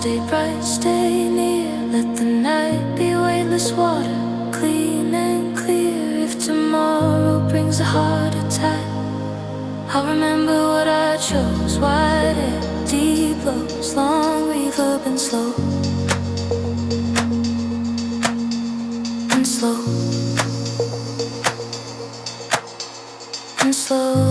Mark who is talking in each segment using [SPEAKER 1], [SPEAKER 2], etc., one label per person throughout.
[SPEAKER 1] Stay bright, stay near. Let the night be weightless water, clean and clear. If tomorrow brings a heart attack, I'll remember what I chose. Wide air, deep lows, long reverb and slow. And slow. And slow.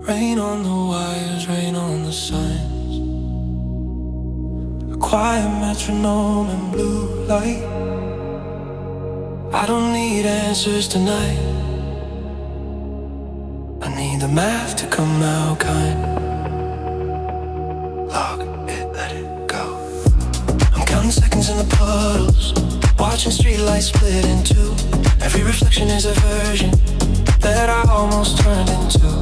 [SPEAKER 2] Rain on the wires, rain on the signs. A quiet metronome and blue light. I don't need answers tonight. I need the math to come out kind. Log it, let it go. I'm counting seconds in the puddles, watching streetlights split in two. Every reflection is a version that I almost turned into.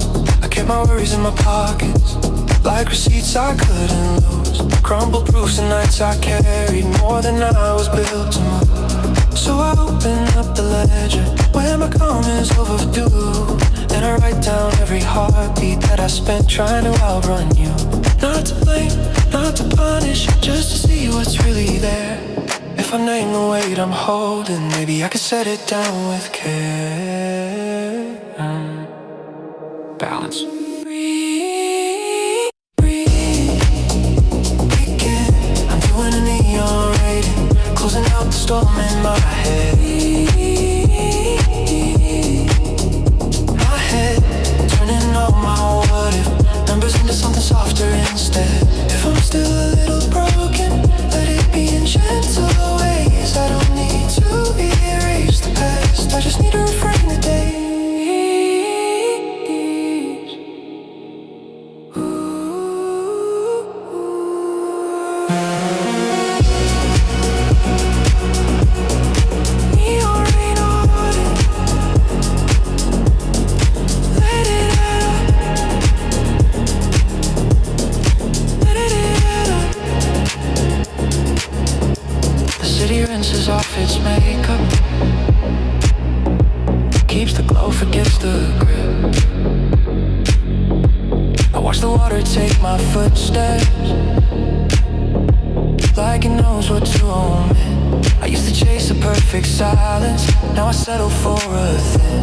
[SPEAKER 2] I kept my worries in my pockets, like receipts I couldn't lose. Crumbled proofs and nights I carried more than I was built to move. So I open up the ledger when my calm is overdue, and I write down every heartbeat that I spent trying to outrun you. Not to blame, not to punish, just to see what's really there. If I name the weight I'm holding, maybe I could set it down with care. Balance. Breathe, breathe, begin. I'm doing a neon rating, closing out the storm in my head. My head, turning all my what if numbers into something softer instead. If I'm still a little broken, let it be in gentle ways. I don't need to erase the past, I just need to reframe the days. Neon rain on it, let it out, let it out. The city rinses off its makeup, keeps the glow, forgets the grip. I watch the water take my footsteps, like it knows what to omit. I used to chase a perfect silence, now I settle for a thin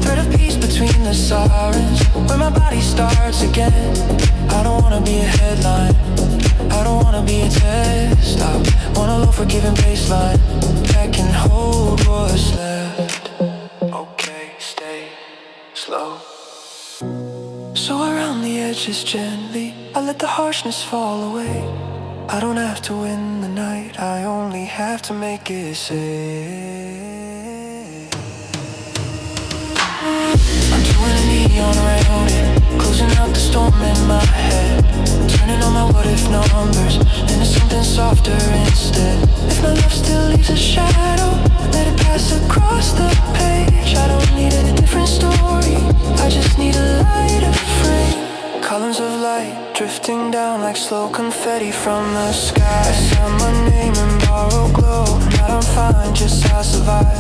[SPEAKER 2] thread of peace between the sirens, where my body starts again. I don't wanna be a headline, I don't wanna be a test. I want a low forgiving baseline that can hold what's left. Okay, stay slow. So I round the edges gently, I let the harshness fall away. I don't have to win the night, I only have to make it safe. I'm doing a neon rain, closing out the storm in my head, turning on my what if numbers into something softer instead. If my love still leaves a shadow, let it pass across the page. I don't need a different story, I just need a lighter frame. Columns of light drifting down like slow confetti from the sky. I sign my name in borrowed glow, not I'm fine, just I survive.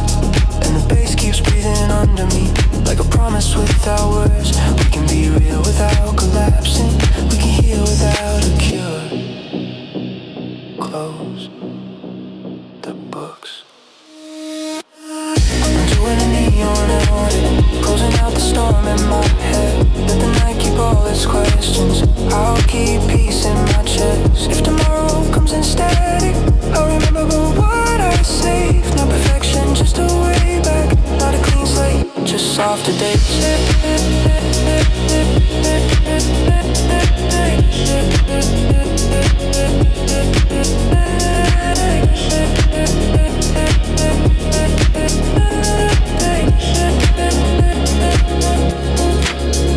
[SPEAKER 2] And the bass keeps breathing under me, like a promise without words. We can be real without collapsing, we can heal without a cure. Close the books. I'm doing a neon audit, closing out the storm in my head. Let the night keep all its questions, I'll keep peace in my chest. If tomorrow comes in static, I'll remember what I saved. Not perfection, just a way back, not a clean slate, just softer days.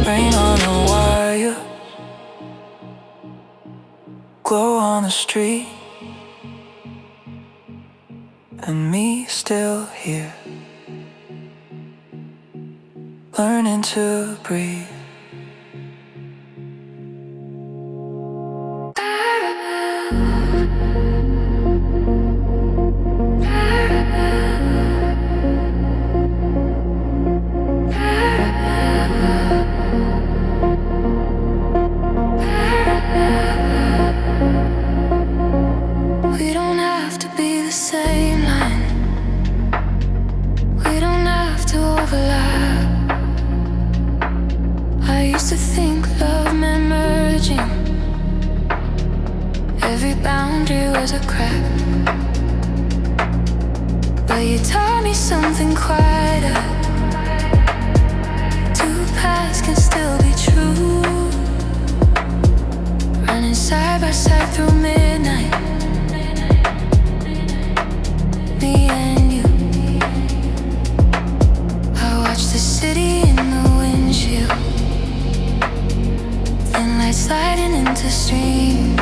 [SPEAKER 2] Rain on a wire, glow on the street, and me still here, learning to breathe.
[SPEAKER 1] We don't have to be the same line, we don't have to overlap. I used to think love meant merging, every boundary was a crack. But you taught me something quieter, two paths can still be true, running side by side through midnight, me and you. I watch the city in the windshield, thin lights sliding into stream,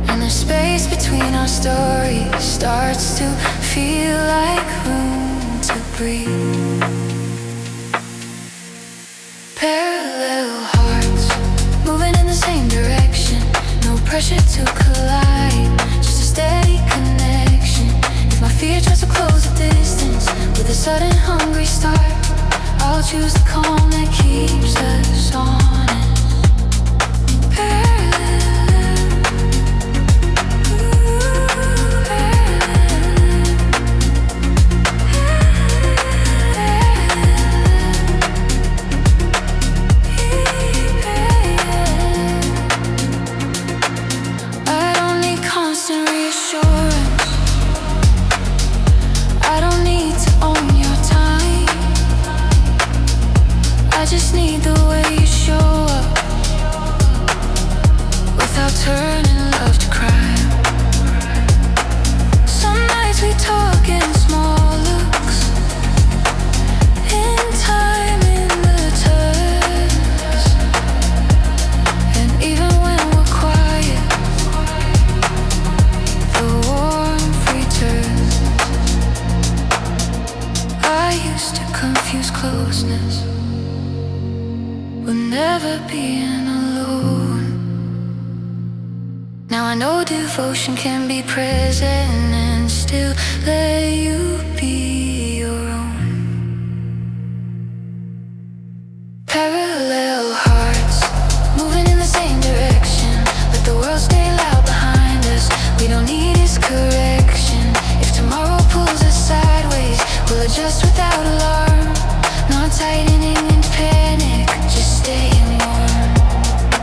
[SPEAKER 1] and the space between our stories starts to feel like room to breathe. Parallel hearts moving in the same direction, no pressure to collide, just a steady connection. If my sudden hungry start, I'll choose the calm that keeps us honest. Turning love to crime. Some nights we talk in small looks, in time in the turns. And even when we're quiet, the warmth returns. I used to confuse closeness with never being alone. Now I know devotion can be present and still let you be your own. Parallel hearts, moving in the same direction. Let the world stay loud behind us. We don't need its correction. If tomorrow pulls us sideways, we'll adjust without alarm. Not tightening into panic, just staying warm.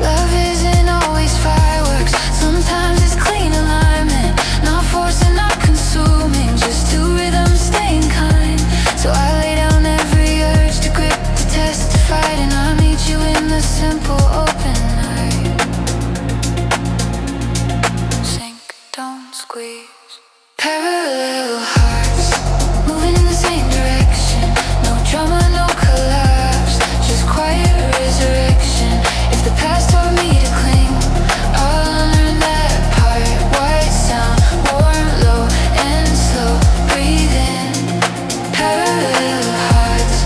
[SPEAKER 1] Love isn't always fireworks. Sometimes it's clean alignment, not forcing, not consuming, just two rhythms staying kind. So I lay down every urge to grip, to testify, and I meet you in the simple open night. Sink, don't squeeze. Parallel hearts, moving in the same direction. No drama, no collapse, just quiet resurrection. If the past taught me to cling, I'll unlearn that part. White sound, warm, low, and slow. Breathe in, parallel hearts.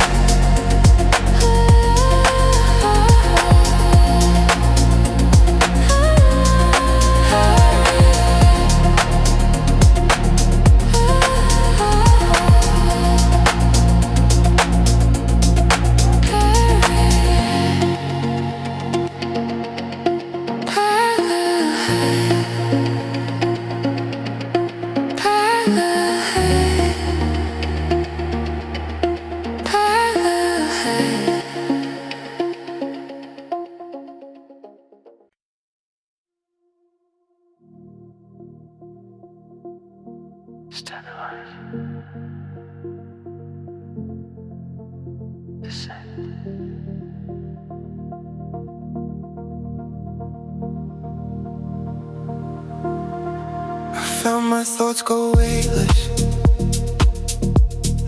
[SPEAKER 2] Found my thoughts go weightless,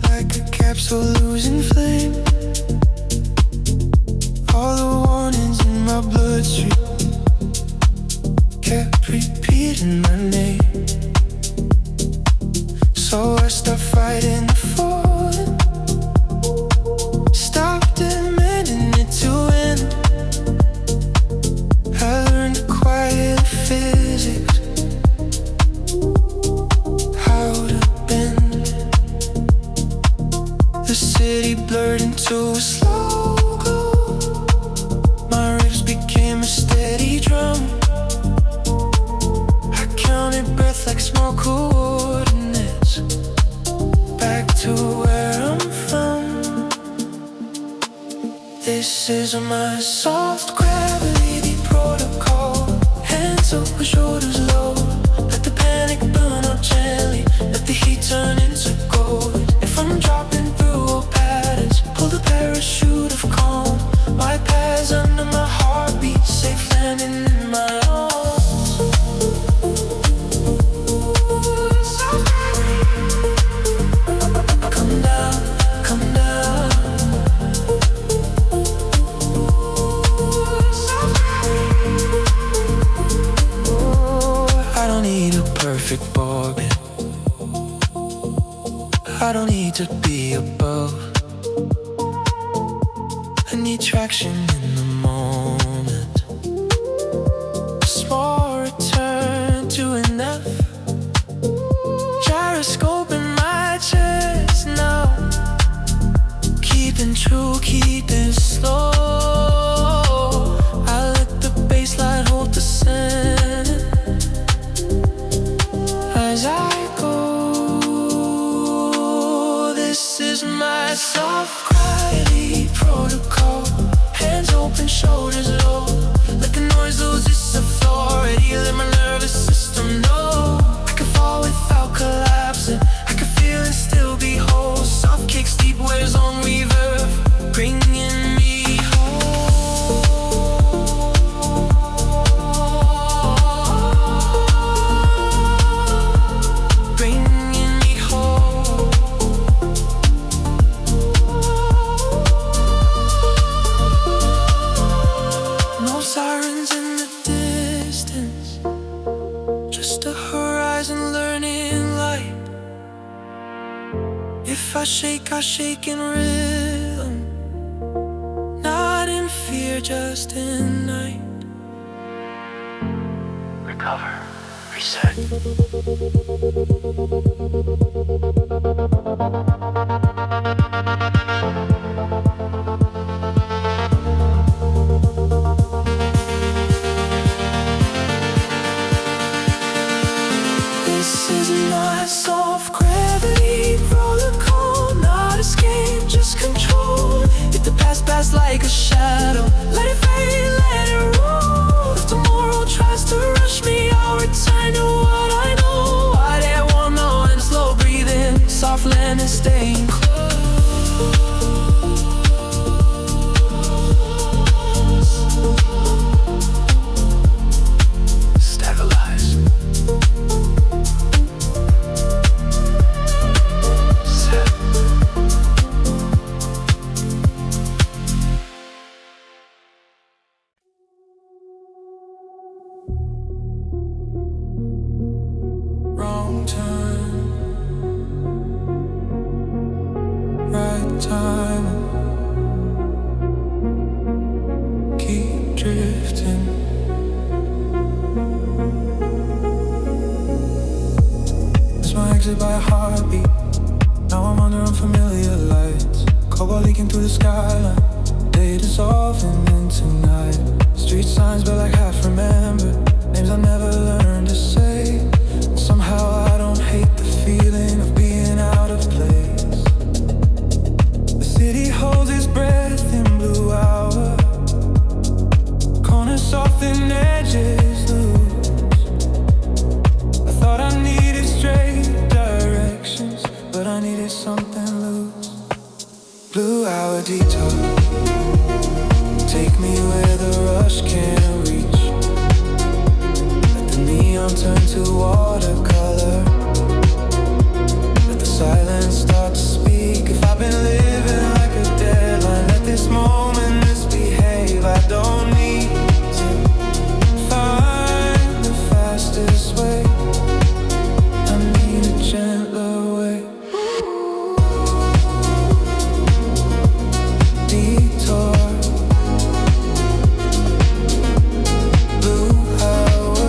[SPEAKER 2] like a capsule losing flame. All the warnings in my bloodstream kept repeating my name. So I stopped fighting the falling, stopped demanding it to end. I learned to quiet physics, how to bend. The city blurred into a slow glow. My ribs became a steady drum. I counted breath like small coordinates, back to where I'm from. This is my soft gravity protocol. Hands up with shoulders low. Let the panic burn out gently. Let the heat turn into gold. If I'm dropping through old patterns, pull the parachute of calm. My paths under my heartbeat, safe landing in my arms. Come down, come down. I don't need a perfect orbit. I don't need to be above. I need traction in the moment. A small return to enough. Gyroscope in my chest now. shoulders low. Let the noise lose its authority. Let my nervous system know I can fall without collapsing. I can feel and still be whole. Soft kicks, deep waves on reverb, bringing me home. Bringing me home. No sirens in the distance, just a horizon learning light. If I shake in rhythm, not in fear, just in night. Recover, reset. This is not soft gravity protocol, not escape, just control. Let the past pass like a shadow. Let it fade, let it roll. If tomorrow tries to rush me, I'll return to what I know. What I want now and slow breathing, soft landing, staying close. Stabilize. Set. Wrong turn, right time. Keep drifting. It's my exit by a heartbeat. Now I'm under unfamiliar lights. Cobalt leaking through the skyline. Day dissolving into night. Street signs but like half remember. Names I never learned to say. And somehow I don't hate the feeling of being out of place. The city holds its breath in blue hour. Corners soften, edges loose. I thought I needed straight directions, but I needed something loose. Blue hour detour, take me where the rush can't reach. Let the neon turn to watercolor. Let the silence start to speak. If I've been living like a deadline, let this moment misbehave. I don't need to find the fastest way. I need a gentler way. Detour, blue hour.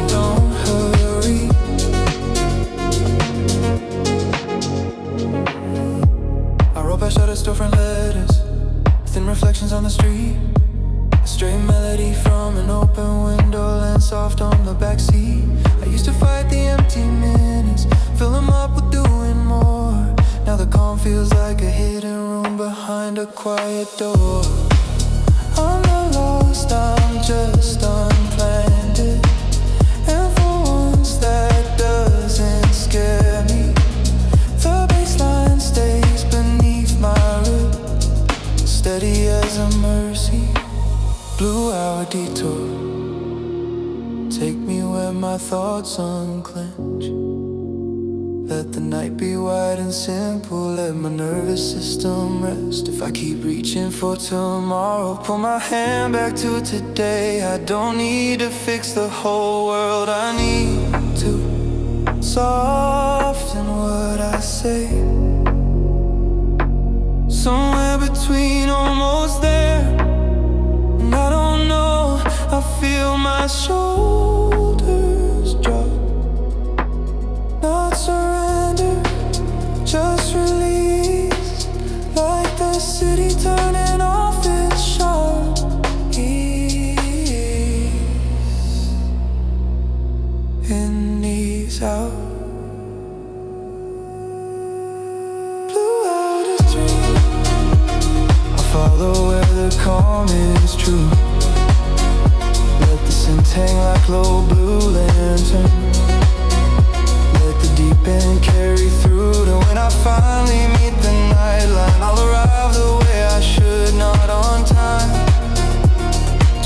[SPEAKER 2] Don't hurry. I wrote by shutters, storefront letters, thin reflections on the street. A stray melody from an open window lands soft on the backseat. I used to fight the empty minutes, fill them up with doing more. Now the calm feels like a hidden room behind a quiet door. I'm not lost, I'm just unplanted. And for once that doesn't scare me. The baseline stays beneath my root, steady as a mercy. Blue hour detour, take me where my thoughts unclench. Let the night be wide and simple, let my nervous system rest. If I keep reaching for tomorrow, pull my hand back to today. I don't need to fix the whole world, I need to soften what I say. Somewhere between almost there, and I don't know, I feel my shoulders drop. Not surrender, just release. Like the city turning off its sharp ease. In knees out. Blue out is dream. I'll the weather calm is true. Let the sun hang like low blue lantern. Let the deep end carry through to when I finally meet the nightline. I'll arrive the way I should, not on time.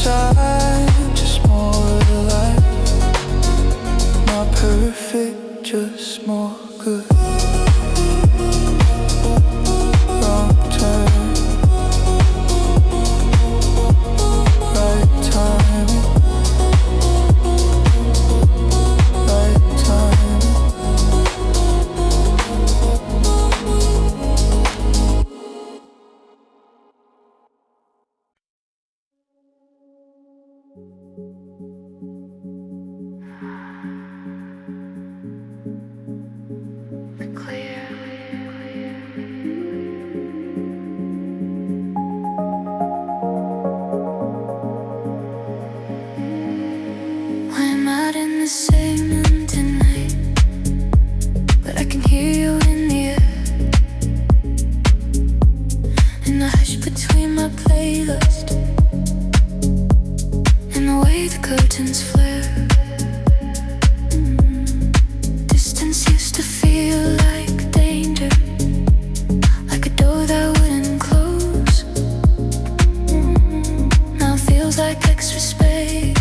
[SPEAKER 2] Time, just more alive. Not perfect, just more good. Wrong turn, right timing, right timing.
[SPEAKER 1] We're not in the same room tonight, but I can hear you in the air. In the hush between my playlist and the way the curtains flare. Distance used to feel like danger, like a door that wouldn't close. Now it feels like extra space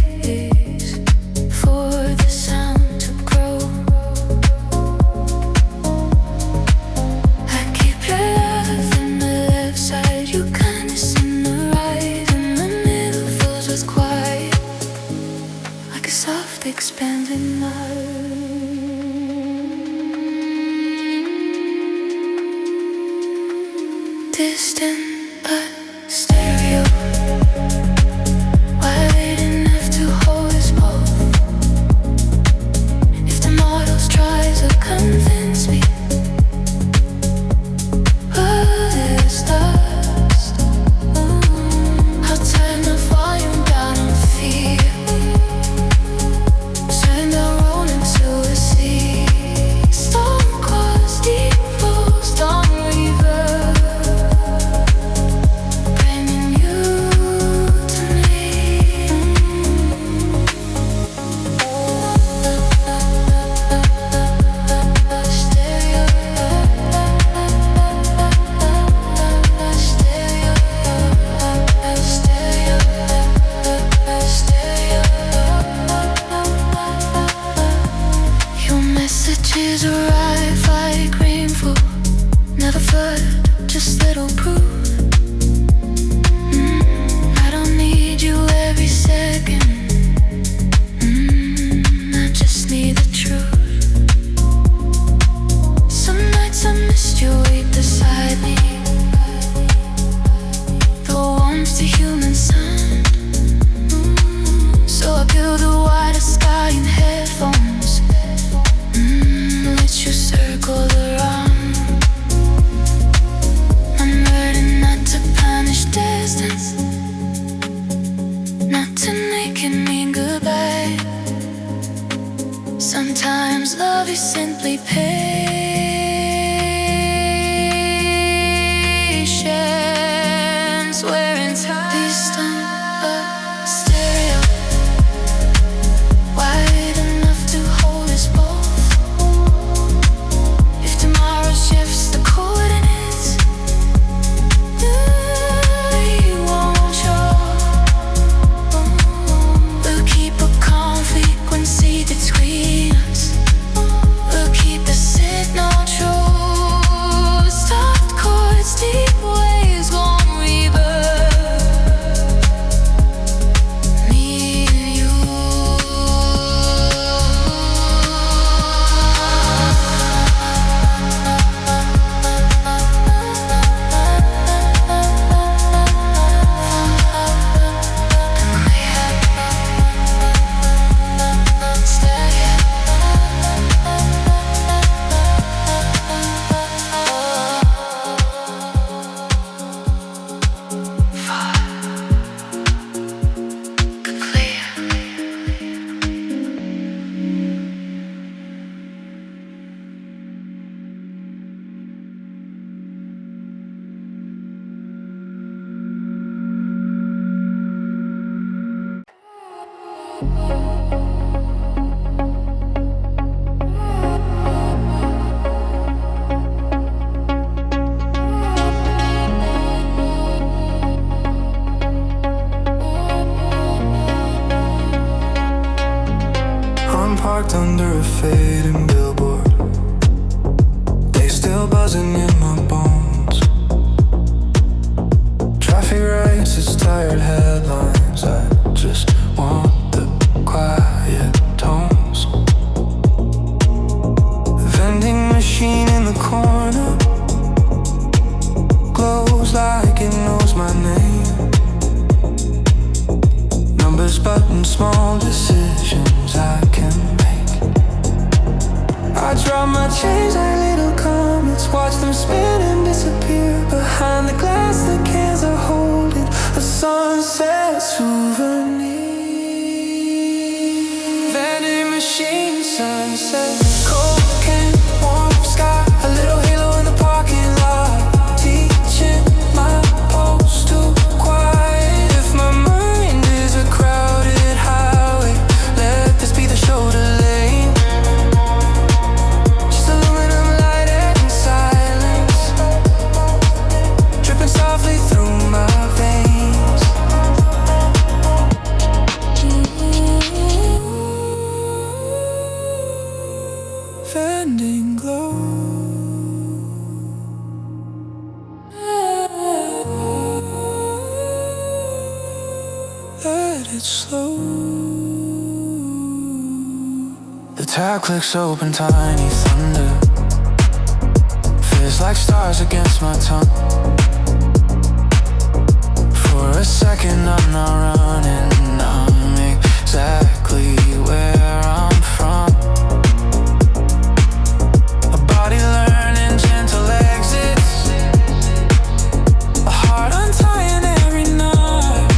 [SPEAKER 1] for the sound to grow. I keep your love in the left side, your kindness in the right, and the middle fills with quiet, like a soft expanding night. Distant but stereo, wide enough to hold us both. If the models try to convince me, oh, this dust, I'll turn the volume down and feel. Turn the roll into a sea. Storm cause deep flows, storm reverse, bringing you to me. Stereo, your messages arrive like rainfall, never flood, just little proof. I don't need you every second. I just need the truth. Some nights I missed you right beside me, the warmth, the human sun. So I build a wider sky in headphones, let you circle around. I'm learning not to punish distance, not to make it mean goodbye. Sometimes love is simply patience. We're in time. Distant but stereo, wide enough to hold us both. If tomorrow shifts the coordinates, we won't show. We'll keep a calm frequency between us. We'll keep the signal
[SPEAKER 2] Parked under a fading billboard, they still buzzing in my bones. Traffic writes its tired headlines, I just want the quiet tones. The vending machine in the corner glows like it knows my name. Numbers, buttons, small decisions I can make. I drop my change like little comets, watch them spin and disappear. Behind the glass the cans are holding a sunset souvenir. Vending machine, sunset, cocaine, warm sky, a little halo in the parking lot, teaching my pulse to quiet. If my mind is a crowded highway, let this be the shoulder lane. Just aluminum lighted in silence, dripping softly through my veins. Vending glow, let it slow. The tab clicks open, tiny thunder feels like stars against my tongue. For a second I'm not running, I'm exactly where I'm from. A body learning gentle exits, a heart untying every night,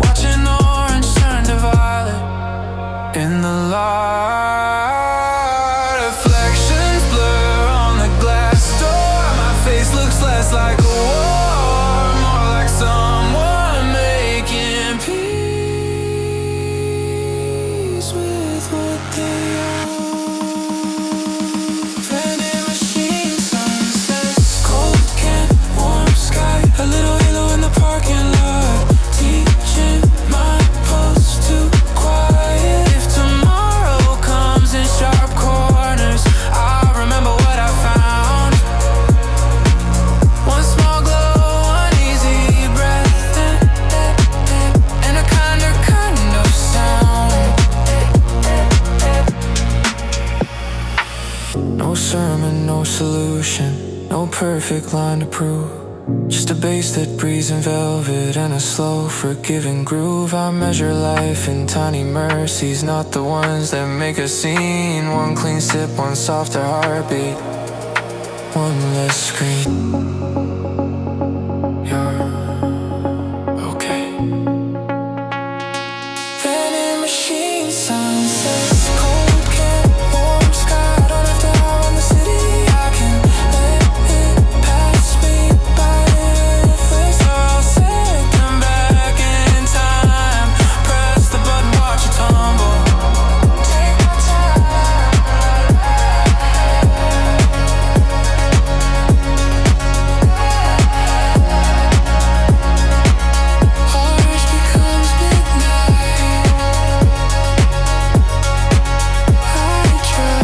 [SPEAKER 2] watching orange turn to violet in the light. Reflections blur on the glass door, my face looks less like a war, more like someone making peace with what they are. Vending machine, sunsets, cold can, warm sky, a little halo in the parking lot, teaching my pulse to quiet. If tomorrow comes in sharp corners, I'll remember what I found. One small glow, one easy breath, and a kinder kind of sound. No sermon, no solution, no perfect line to prove. Just a bass that breathes in velvet and a slow, forgiving groove. I measure life in tiny mercies, not the ones that make a scene. One clean sip, one softer heartbeat, one less scream. You're okay. Vending machine, sunsets, cold can, warm sky. I don't have to outrun the city, I can let it pass me by. If I'll set them back in time, press the button, watch it tumble. Take my time. Orange becomes midnight. I try.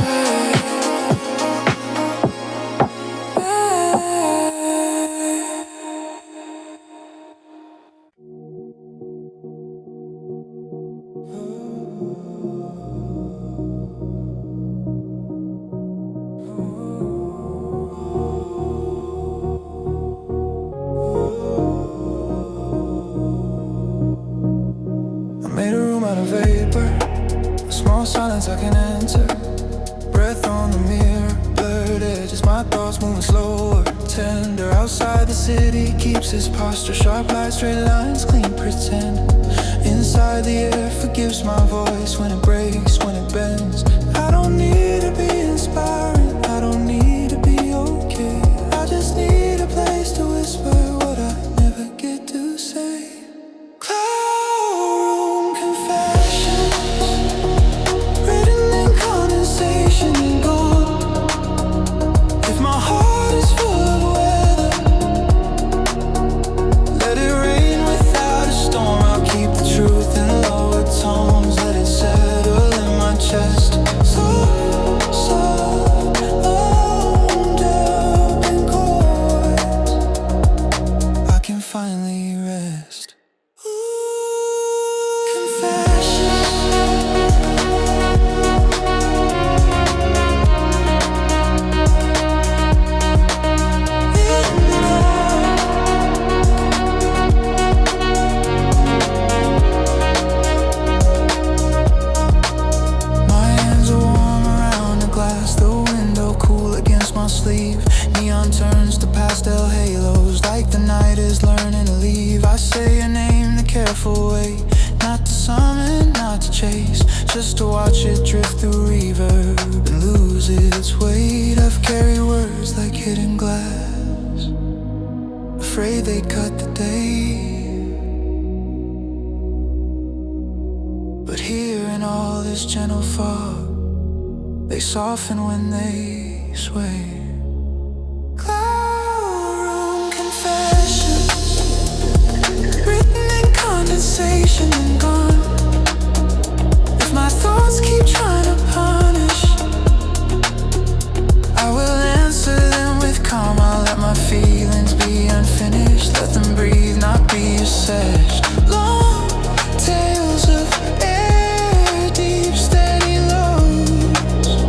[SPEAKER 2] I made a room out of vapor, a small silence I can enter. Breath on the mirror, blurred edges, my thoughts moving slower. Tender outside the city, keeps his posture sharp, light, straight lines, clean pretend. Inside the air, forgives my voice when it breaks, when it bends. I don't need to be inspiring, I don't need to be okay. I just need a place to whisper what I never get to say. Cloud finally rest. Confessions. Neon turns to pastel halos, like the night is learning to leave. I say your name the careful way, not to summon, not to chase, just to watch it drift through reverb and lose its weight. I've carried words like hidden glass, afraid they cut the day. But here in all this gentle fog, they soften when they sway. Condensation and gone. If my thoughts keep trying to punish, I will answer them with calm. I'll let my feelings be unfinished, let them breathe, not be assessed. Long tales of air, deep steady lows,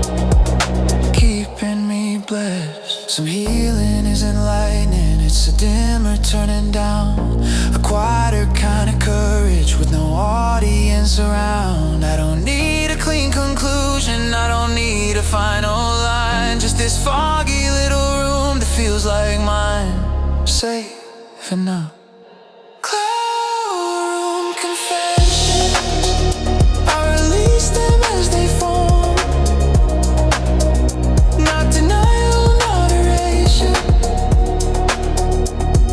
[SPEAKER 2] keeping me blessed. Some healing is enlightening, it's a dimmer turning down, a quieter kind of courage with no audience around. I don't need a clean conclusion, I don't need a final line, just this foggy little room that feels like mine, safe enough. Cloud room confessions, I release them as they form, not denial, not erasure,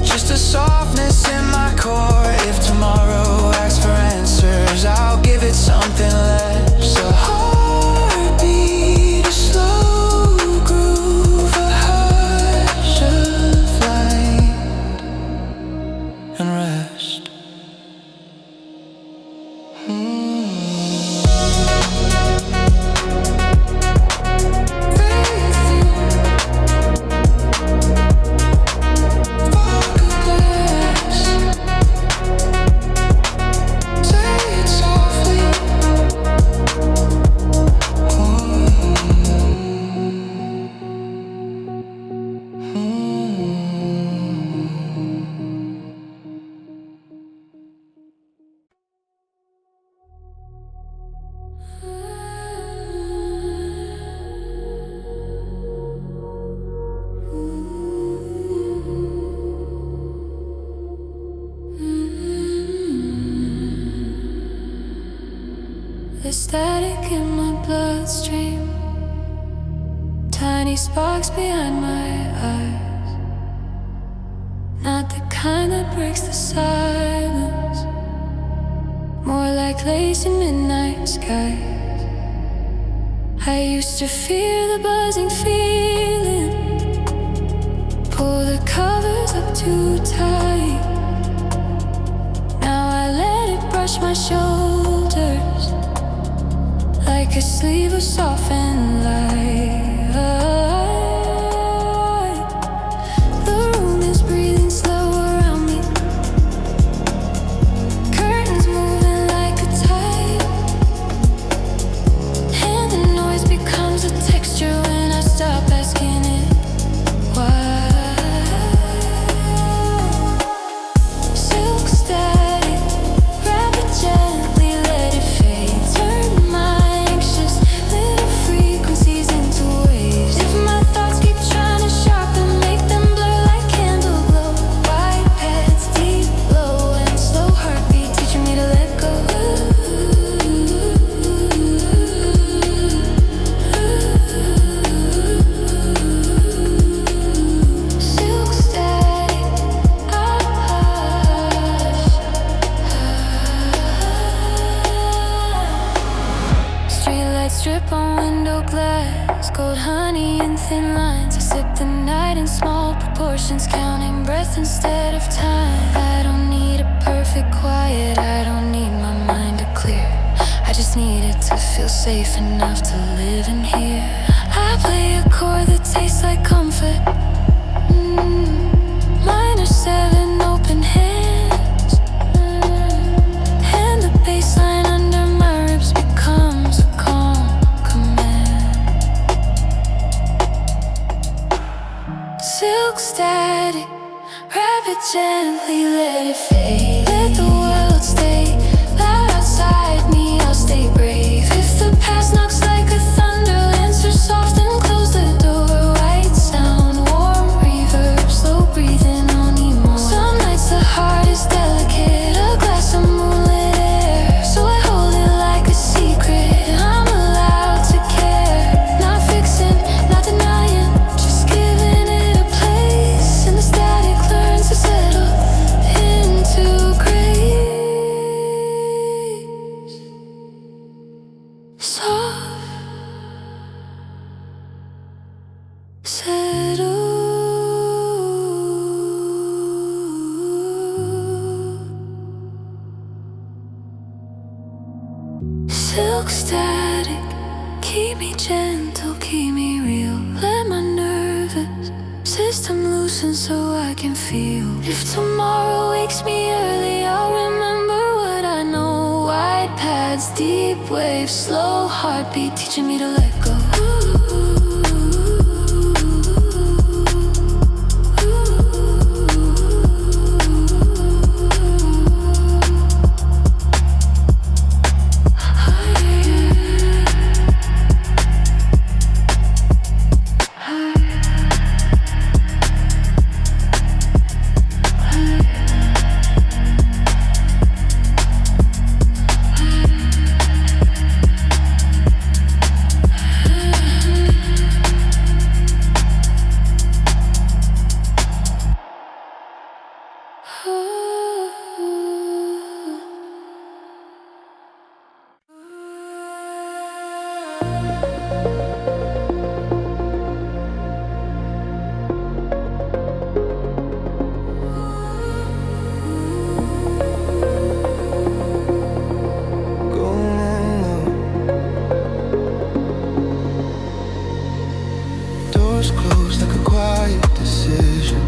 [SPEAKER 2] just a softness in my core. If tomorrow asks for answers, I'll give it something less. A heartbeat, a slow groove, a hush of light and rest.
[SPEAKER 1] The static in my bloodstream, tiny sparks behind my eyes, not the kind that breaks the silence, more like lace in midnight skies. I used to fear the buzzing feeling, pull the covers up too tight. Now I let it brush my shoulders, like a sleeve of softened light. The room is breathing slow around me, curtains moving like a tide, and the noise becomes a texture when I stop asking it why. Silk static, wrap it gently, let it fade, turn my little frequencies into waves. If my thoughts keep trying to sharpen, make them blur like candle glow. White pads, deep low and slow heartbeat, teaching me to let go. Silk static, streetlights drip on window glass, cold honey in thin lines. I sip the night in small proportions, counting breath instead of time. I don't need a perfect quiet, I don't need my mind to clear, I just need it to feel safe enough to live in here. I play a chord that tastes like comfort, minor 7 open hand. gently let it fade. Let the world stay loud outside me, I'll stay brave. If the past knocks like a thunder, answer soft and close the door. White sound, warm reverb, slow breathing, no need more. Some nights the heart is delicate, a glass of moonlit air, so I hold it like a secret. I'm allowed to care, not fixing, not denying, just giving it a place. And the static learns to settle into grace. Soft, settle. Silk static, keep me gentle, keep me real. Let my nervous system loosen so I can feel. If tomorrow wakes me early, I'll remember what I know. Wide paths, deep waves, slow heartbeat, teaching me to let go.
[SPEAKER 2] Doors close like a quiet decision.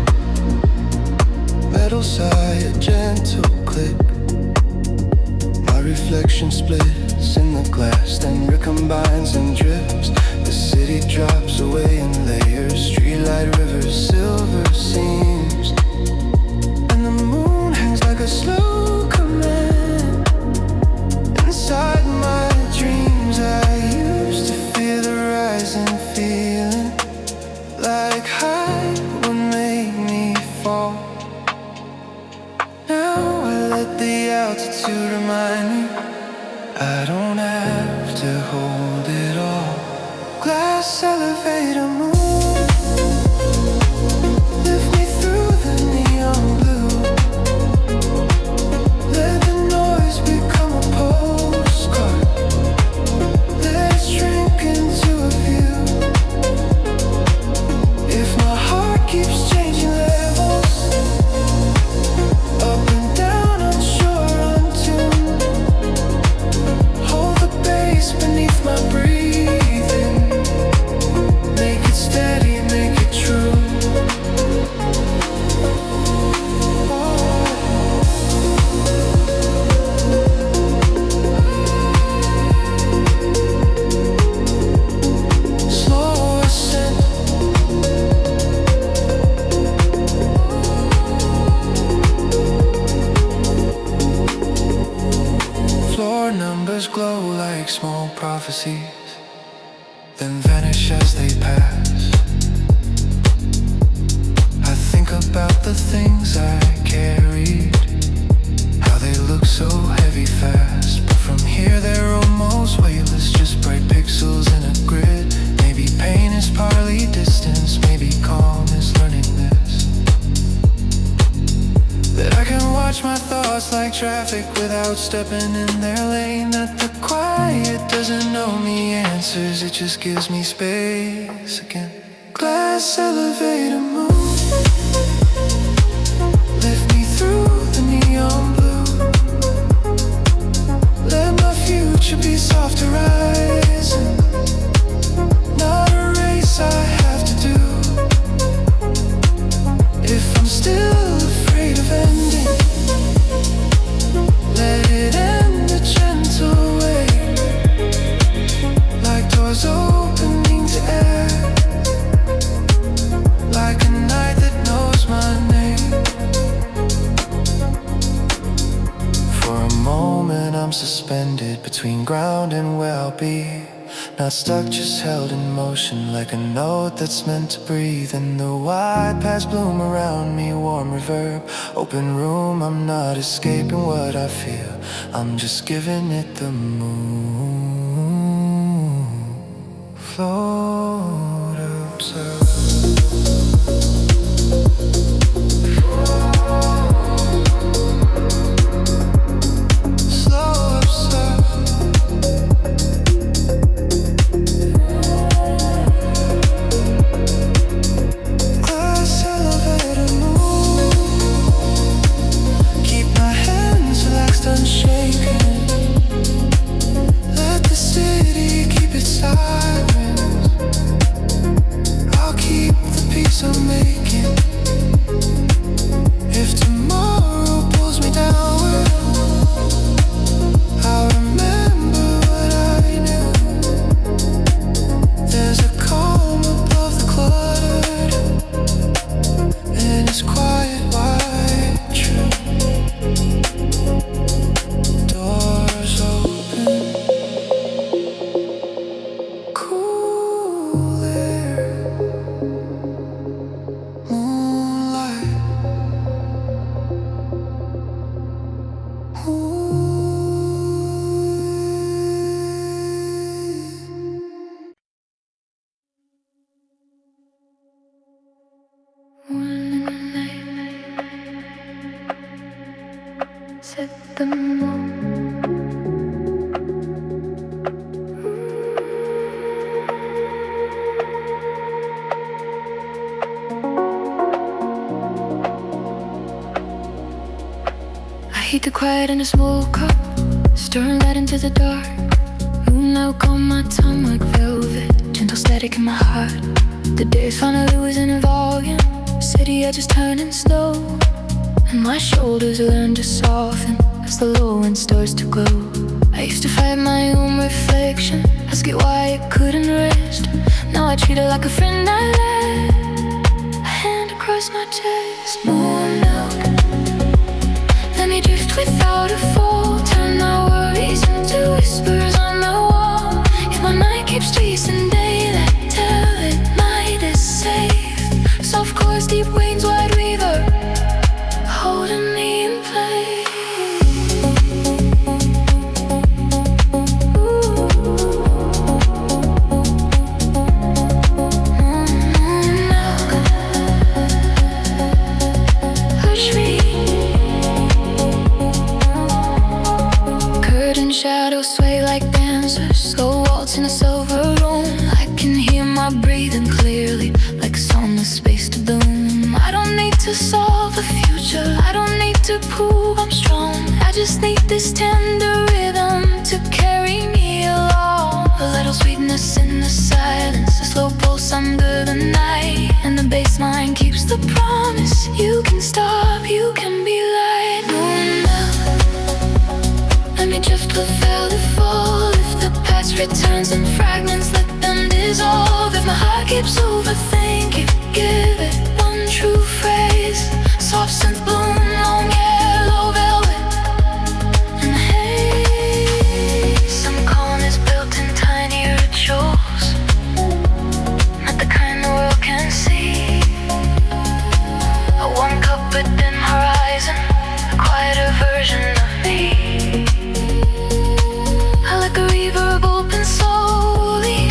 [SPEAKER 2] Metal sigh, a gentle click. My reflection splits in the glass, then recombines and drifts. The city drops away in layers. Streetlight rivers, silver seams, and the moon hangs like a slow command. Inside my dreams I used to feel the rising feeling, like high would make me fall. Now I let the altitude remind me I don't have to hold it all. Glass elevator moon, lift me through the neon blue. Let the noise become a postcard. Let's shrink into a view. If my heart keeps changing levels, up and down, unsure, untuned, hold the bass beneath my breathing. Make it steady, make it true. Slow ascent, floor numbers glow like small prophecies, then vanish as they pass. I think about the things I carried, how they look so heavy fast. But from here they're almost weightless, just bright pixels in a grid. Maybe pain is partly distance, maybe calm is learning this. That I can watch my thoughts like traffic without stepping in their lane. That the quiet doesn't know me answers, it just gives me space again. Glass elevator moon, lift me through the neon blue. Let my future be soft horizon, not a race I have to do. If I'm still afraid of ending, let it end a gentle way, like doors opening to air, like a suspended between ground and where I'll be. Not stuck, just held in motion like a note that's meant to breathe. And the wide paths bloom around me, warm reverb, open room. I'm not escaping what I feel, I'm just giving it the moon. Float, observe.
[SPEAKER 1] Set the moon. I hate the quiet in a small cup, stirring light into the dark. Moonlight on my tongue like velvet, gentle static in my heart. The days finally losing in volume, city edges turning slow, and my shoulders learn to soften as the low end starts to glow. I used to fight my own reflection, ask it why it couldn't rest. Now I treat it like a friend I let a hand across my chest. Moon milk, let me drift without a fall. Turn my worries into whispers on the wall. If my night keeps chasing daylight, tell it night is safe. Soft chords, deep waves, wide reverb, holding me in place. Shadows sway like dancers, slow waltz in a silver room. I can hear my breathing clearly, like a song with space to bloom. I don't need to solve the future, I don't need to prove I'm strong. I just need this tender rhythm to carry me along. A little sweetness in the silence, a slow pulse under the night, and the bass line keeps the promise. You can stop, you can be light. Let me drift without a fall. If the past returns in fragments, let them dissolve. If my heart keeps overthinking, give it one true phrase. Soft synth bloom, long yellow velvet, and haze. Some calm is built in tiny rituals, not the kind the world can see. A warm cup, but dim horizon, a quieter version of me. Like a reverb open slowly,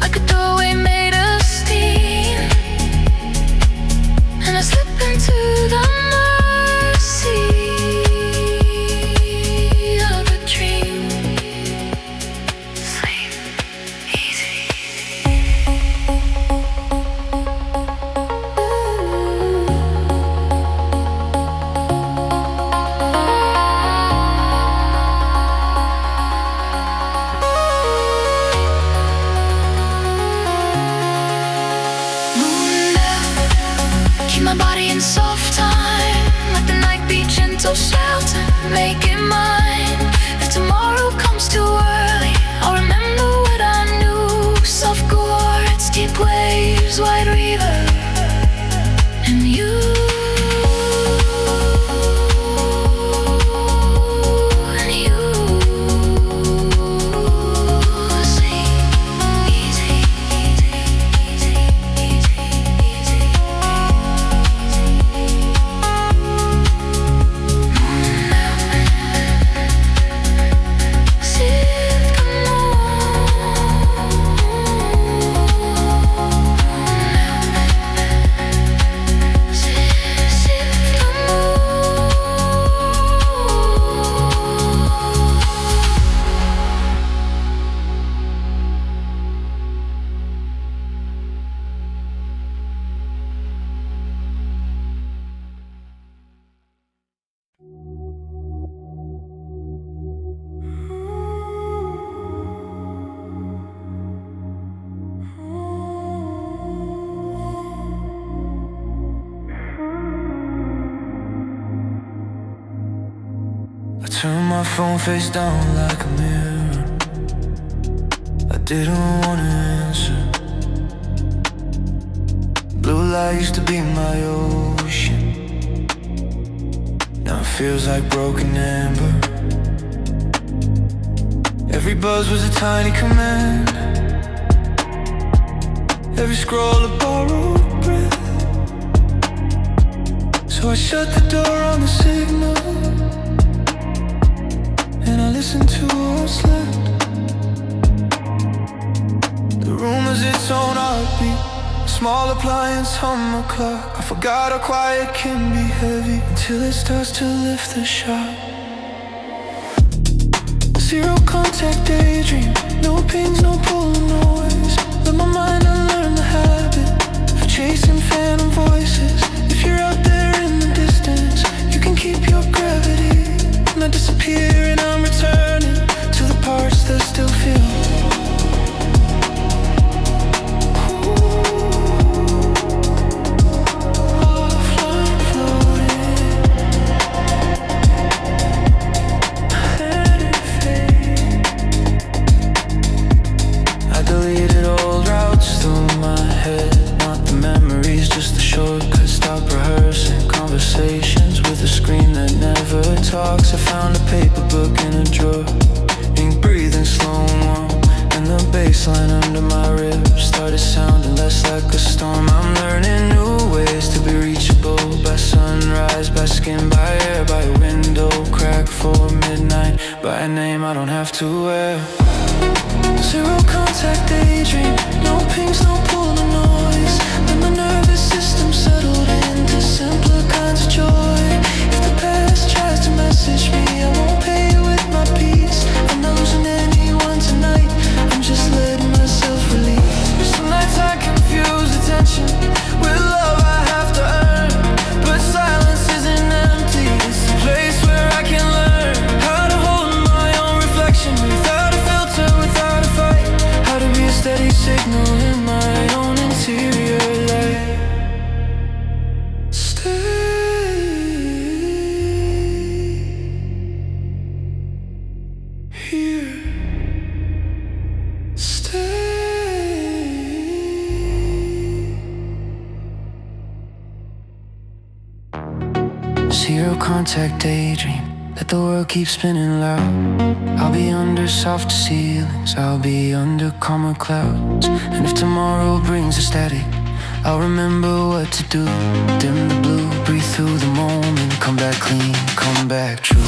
[SPEAKER 1] like a doorway made of steam, and I slip into the mercy of a dream. Sleep easy. My body in soft time, let the night be gentle shelter, make it mine. If tomorrow comes too early, I'll remember what I knew. Soft chords, deep waves, wide reverb, and you.
[SPEAKER 2] I turned my phone face down like a mirror. I didn't wanna answer. Blue light used to be my ocean. Now it feels like broken amber. Every buzz was a tiny command. Every scroll a borrowed breath. So I shut the door on the signal, and I listened to what's left. The room is its own heartbeat. A small appliance hum a clock. I forgot how quiet can be heavy until it starts to lift the shock. Zero contact daydream. No pings, no Polaroids. Let my mind unlearn the habit of chasing phantom voices. If you're out there in the distance, you can keep your gravity. And I disappear and I'm returning to the parts that still feel. Offline floating. Let it fade. I deleted old routes through my head. Not the memories, just the shortcuts. Stop rehearsing conversations with a screen that never talks. I found a paper book in a drawer, ink breathing slow-mo, and the bass line under my ribs started sounding less like a storm. I'm learning new ways to be reachable by sunrise, by skin, by air, by window crack for midnight, by a name I don't have to wear. Zero contact daydream. No pings, no polar noise. Let my nervous system settled into simpler kinds of joy. If the past tries to message me, I won't pay it with my peace. I'm not losing anyone tonight, I'm just letting myself release. Some nights I confuse attention with love I have to earn, but silence isn't empty. It's a place where I can learn how to hold my own reflection without a filter, without a fight. How to be a steady signal in my own interior light. Stay here. Stay. Zero contact daydream. Let the world keep spinning loud. I'll be under soft ceilings, I'll be under calmer clouds. And if tomorrow brings a static, I'll remember what to do. Dim the blue, breathe through the moment. Come back clean, come back true.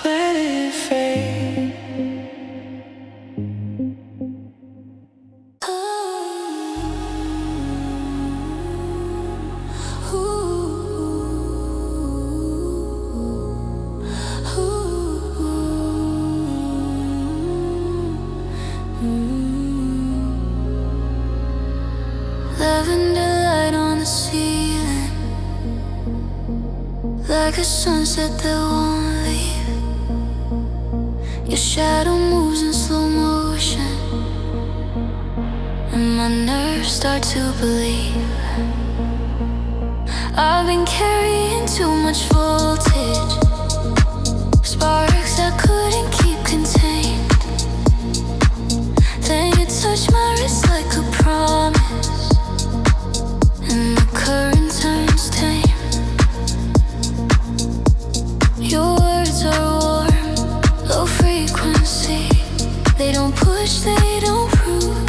[SPEAKER 2] Let it fade.
[SPEAKER 1] Lavender light on the ceiling, like a sunset that won't leave. Your shadow moves in slow motion, and my nerves start to believe I've been carrying too much voltage, sparks I couldn't keep contained. Then you touch my wrist like a promise, and the current turns tame. Your words are warm, low frequency. They don't push, they don't prove.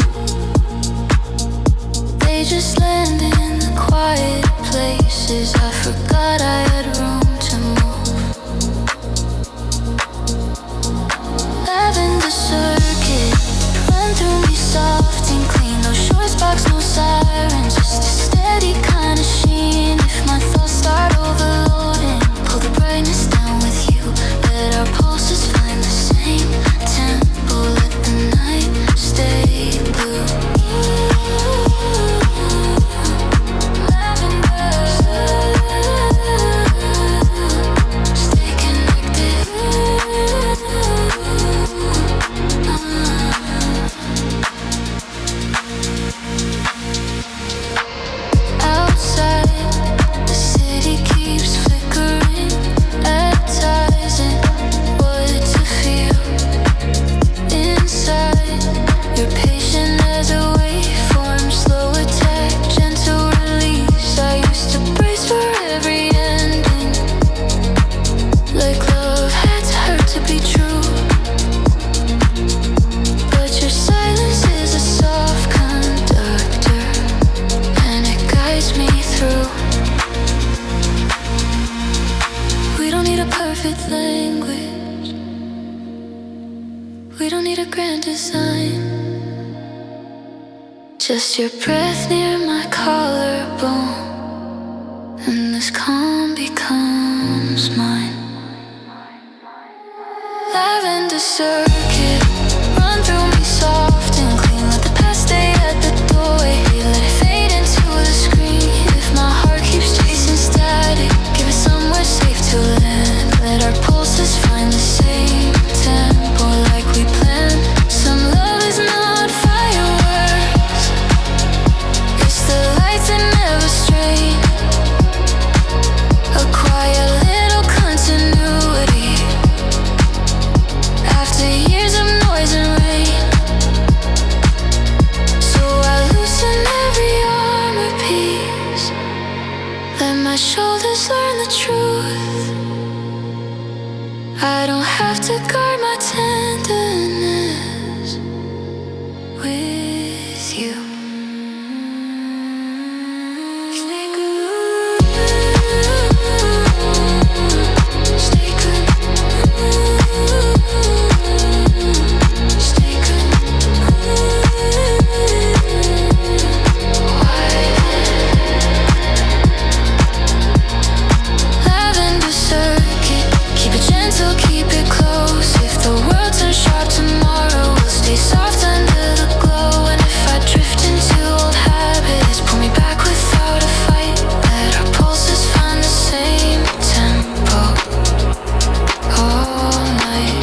[SPEAKER 1] They just land in the quiet places I forgot I had room to move. Lavender circuit, run through me soft and clean. No short sparks, no sirens, just a steady kind of sheen. If my thoughts start overloading, pull the brightness down with you. Let our pulses find perfect language. We don't need a grand design. Just your breath near my collarbone, and this calm becomes mine. Lavender circuit, run through me soft and clean. Let the past stay at the doorway. Let it fade into the screen. If my heart keeps chasing static, give it somewhere safe to land. Let our pulses find the same tempo like we planned. Some love is not fireworks, it's the lights that never strain. A quiet little continuity after years of noise and rain. So I loosen every armor piece, let my shoulders learn the truth. I don't have to guard my tenderness with you. Stay good, stay good, stay good. Lavender circuit, keep it gentle, keep it close. If the world turns sharp tomorrow, we'll stay soft under the glow. And if I drift into old habits, pull me back without a fight. Let our pulses find the same tempo all night.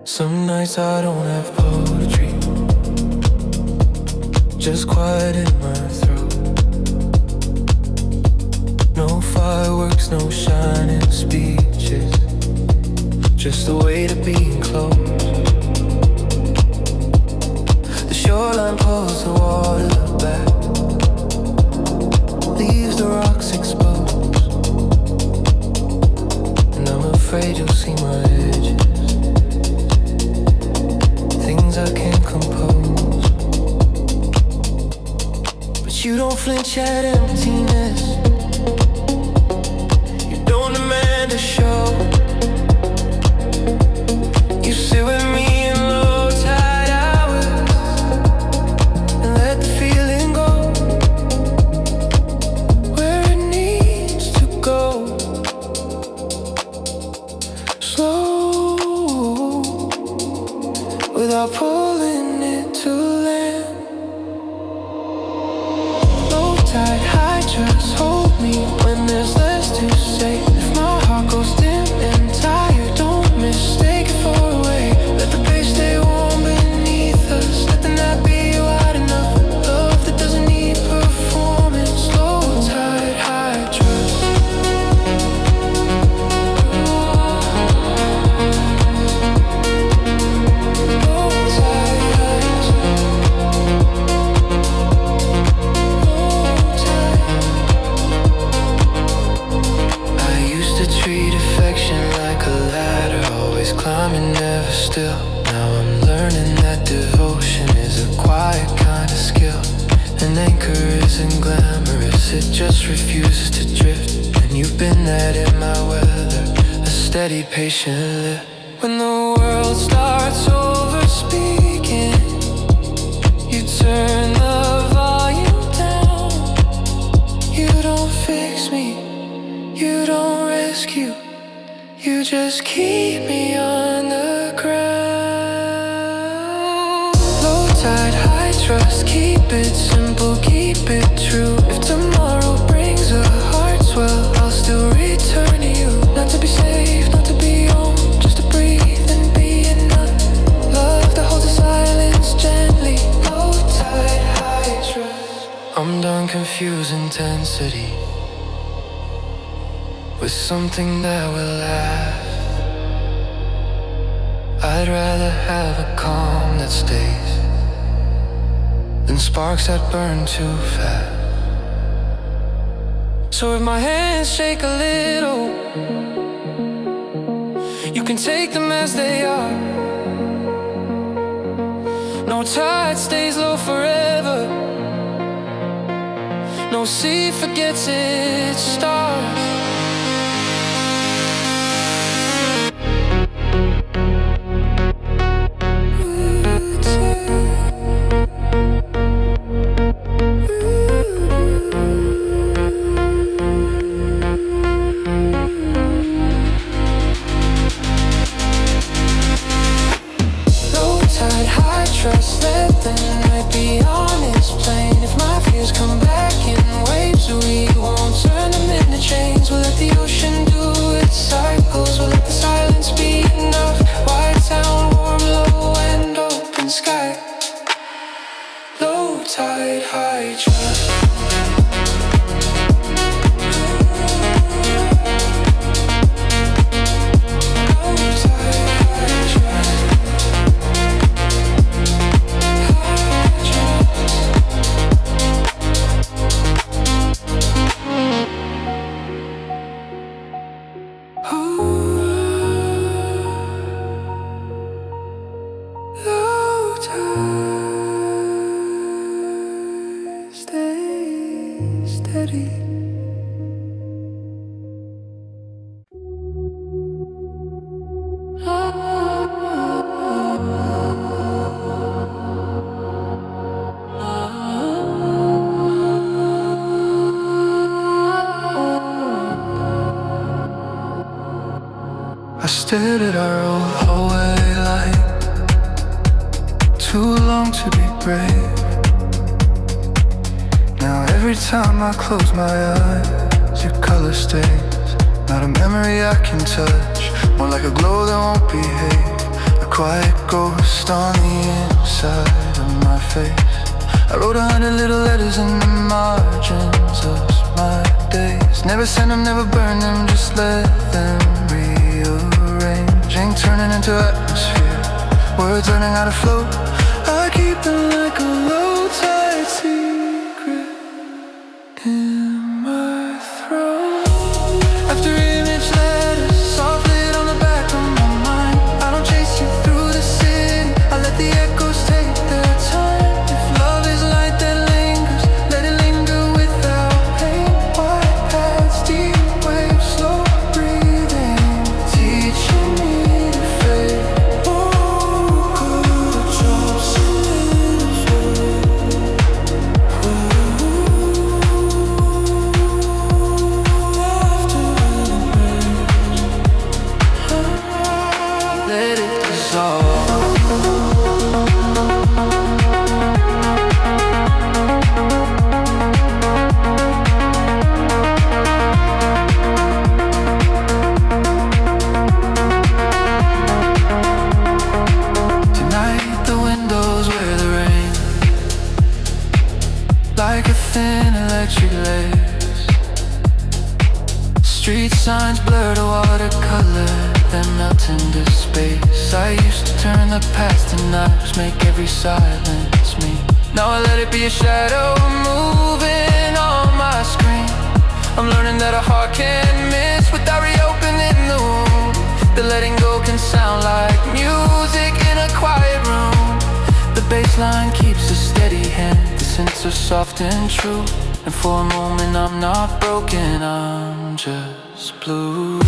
[SPEAKER 2] Some nights I don't have poetry, just quiet in my throat. No fireworks, no shining speeches, just the weight of being close. The shoreline pulls the water back, leaves the rocks exposed, and I'm afraid you'll see my edges, things I can't compose. But you don't flinch at emptiness, you don't demand a show. You sit with me in low tide hours and let the feeling go where it needs to go. Slow, without pulling it to land. Low tide, high just hold me when there's less to say. If my heart goes dim and tired, don't mistake it for a way. Let the base stay warm beneath us, let the night be wide enough. Love that doesn't need performance. Low tide, high trust. Climbing never still. Now I'm learning that devotion is a quiet kind of skill. An anchor isn't glamorous, it just refuses to drift. And you've been that in my weather, a steady, patient lift. When the world starts over speaking, you turn the volume down. You don't fix me, you don't rescue, you just keep me on the ground. Low tide, high trust, keep it simple, keep it true. If tomorrow brings a heart swell, I'll still return to you. Not to be safe, not to be owned, just to breathe and be enough. Love that holds the silence gently. Low tide, high trust. I'm done confusing intensity. with something that will last. I'd rather have a calm that stays than sparks that burn too fast. So if my hands shake a little, you can take them as they are. No tide stays low forever, no sea forgets its stars.
[SPEAKER 1] Trust, let the night be on its plane. If my fears come back in waves, we won't turn them into chains. We'll let the ocean do its cycles. We'll let the silence be enough. White town, warm, low, and open sky. Low tide, high trust.
[SPEAKER 2] I stared at our old hallway light, too long to be brave. Now every time I close my eyes, your color stays. Not a memory I can touch, more like a glow that won't behave. A quiet ghost on the inside of my face. I wrote 100 little letters in the margins of my days. Never send them, never burn them, just let them rearrange. Ink turning into atmosphere, words learning how to float. I keep them like a low tide secret in my throat. After image letters, soft lit on the back of my mind. I don't chase you through the city, I let the echoes take their time. If love is light that lingers, let it linger without pain. White paths, deep waves, slow breathing, teaching me to fade. The drops in let it dissolve. Tonight the windows wear the rain, like a thin electric lace. Street signs blur to watercolor, then melt into space. I used to turn the past to knives, make every silence me. Now I let it be a shadow moving on my screen. I'm learning that a heart can't miss without reopening the wound. The letting go can sound like music in a quiet room. The bass line keeps a steady hand, the synths are soft and true. And for a moment I'm not broken, I'm just blue.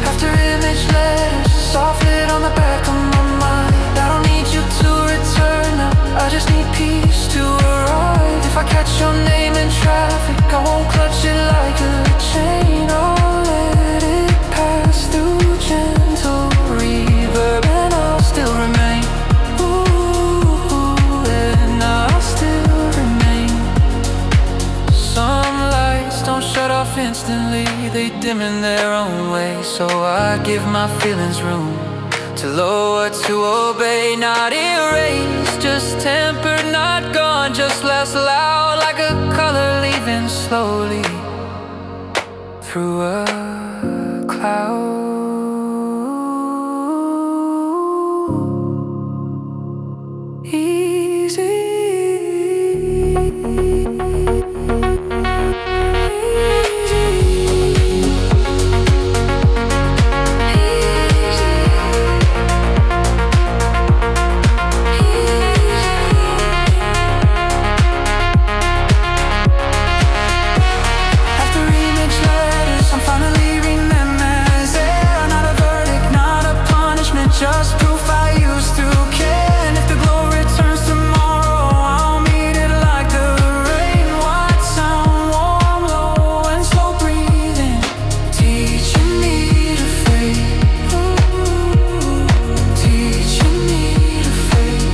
[SPEAKER 2] After image letters, soft lit on the back of my mind. I don't need you to return now, I just need peace to arrive. If I catch your name in traffic, I won't clutch it like a chain. I'll let it pass through gentle reverb, and I'll still remain. Ooh, and I'll still remain. Some lights don't shut off instantly, they dim in their own way. So I give my feelings room to lower, to obey, not erase. Just tempered, not gone, just less loud, like a color leaving slowly through a
[SPEAKER 1] cloud.
[SPEAKER 2] Just proof I used to care. And if the glow returns tomorrow, I'll meet it like the rain. White sound, warm, low, and slow breathing, teaching me to fade. Ooh, teaching me to fade.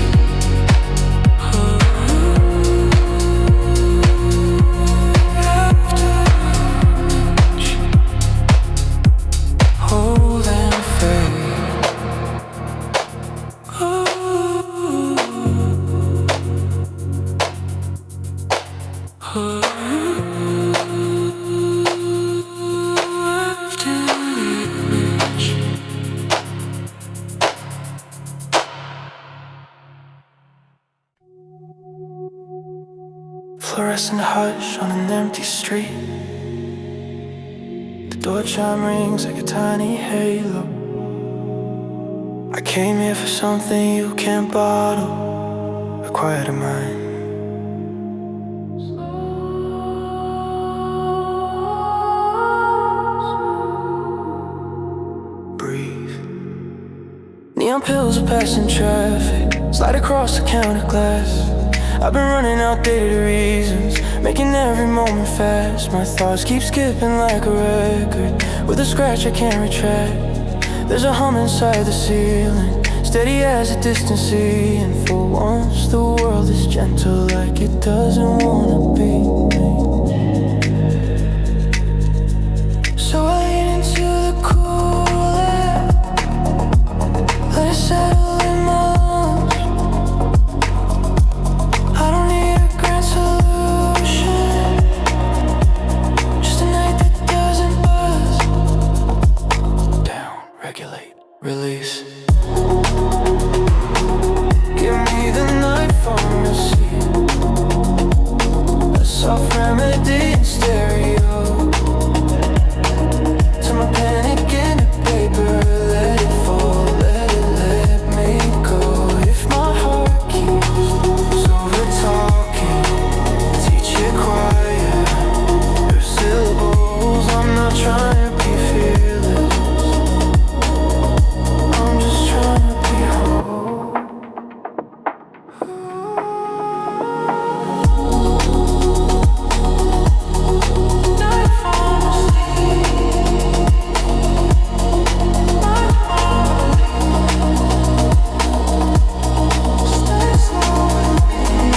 [SPEAKER 2] After reach, hold and fade. Fluorescent hush on an empty street. The door chime rings like a tiny halo. I came here for something you can't bottle, a quieter mind. Breathe. Neon pills are passing traffic, slide across the counter glass. I've been running outdated reasons, making every moment fast. My thoughts keep skipping like a record, with a scratch I can't retract. There's a hum inside the ceiling, steady as a distant sea. And for once the world is gentle, like it doesn't wanna be. So I lean into the cool air, let it settle in my lungs. I don't need a grand solution, just a night that doesn't buzz. Down, regulate, release. Give me the night pharmacy, a soft remedy in stereo. Turn my panic into paper, let it fall, let me go. If my heart keeps over talking, teach it quiet. Your syllables, I'm not trying to be fearless, I'm just trying to be whole. Night pharmacy, night pharmacy, stay slow with me.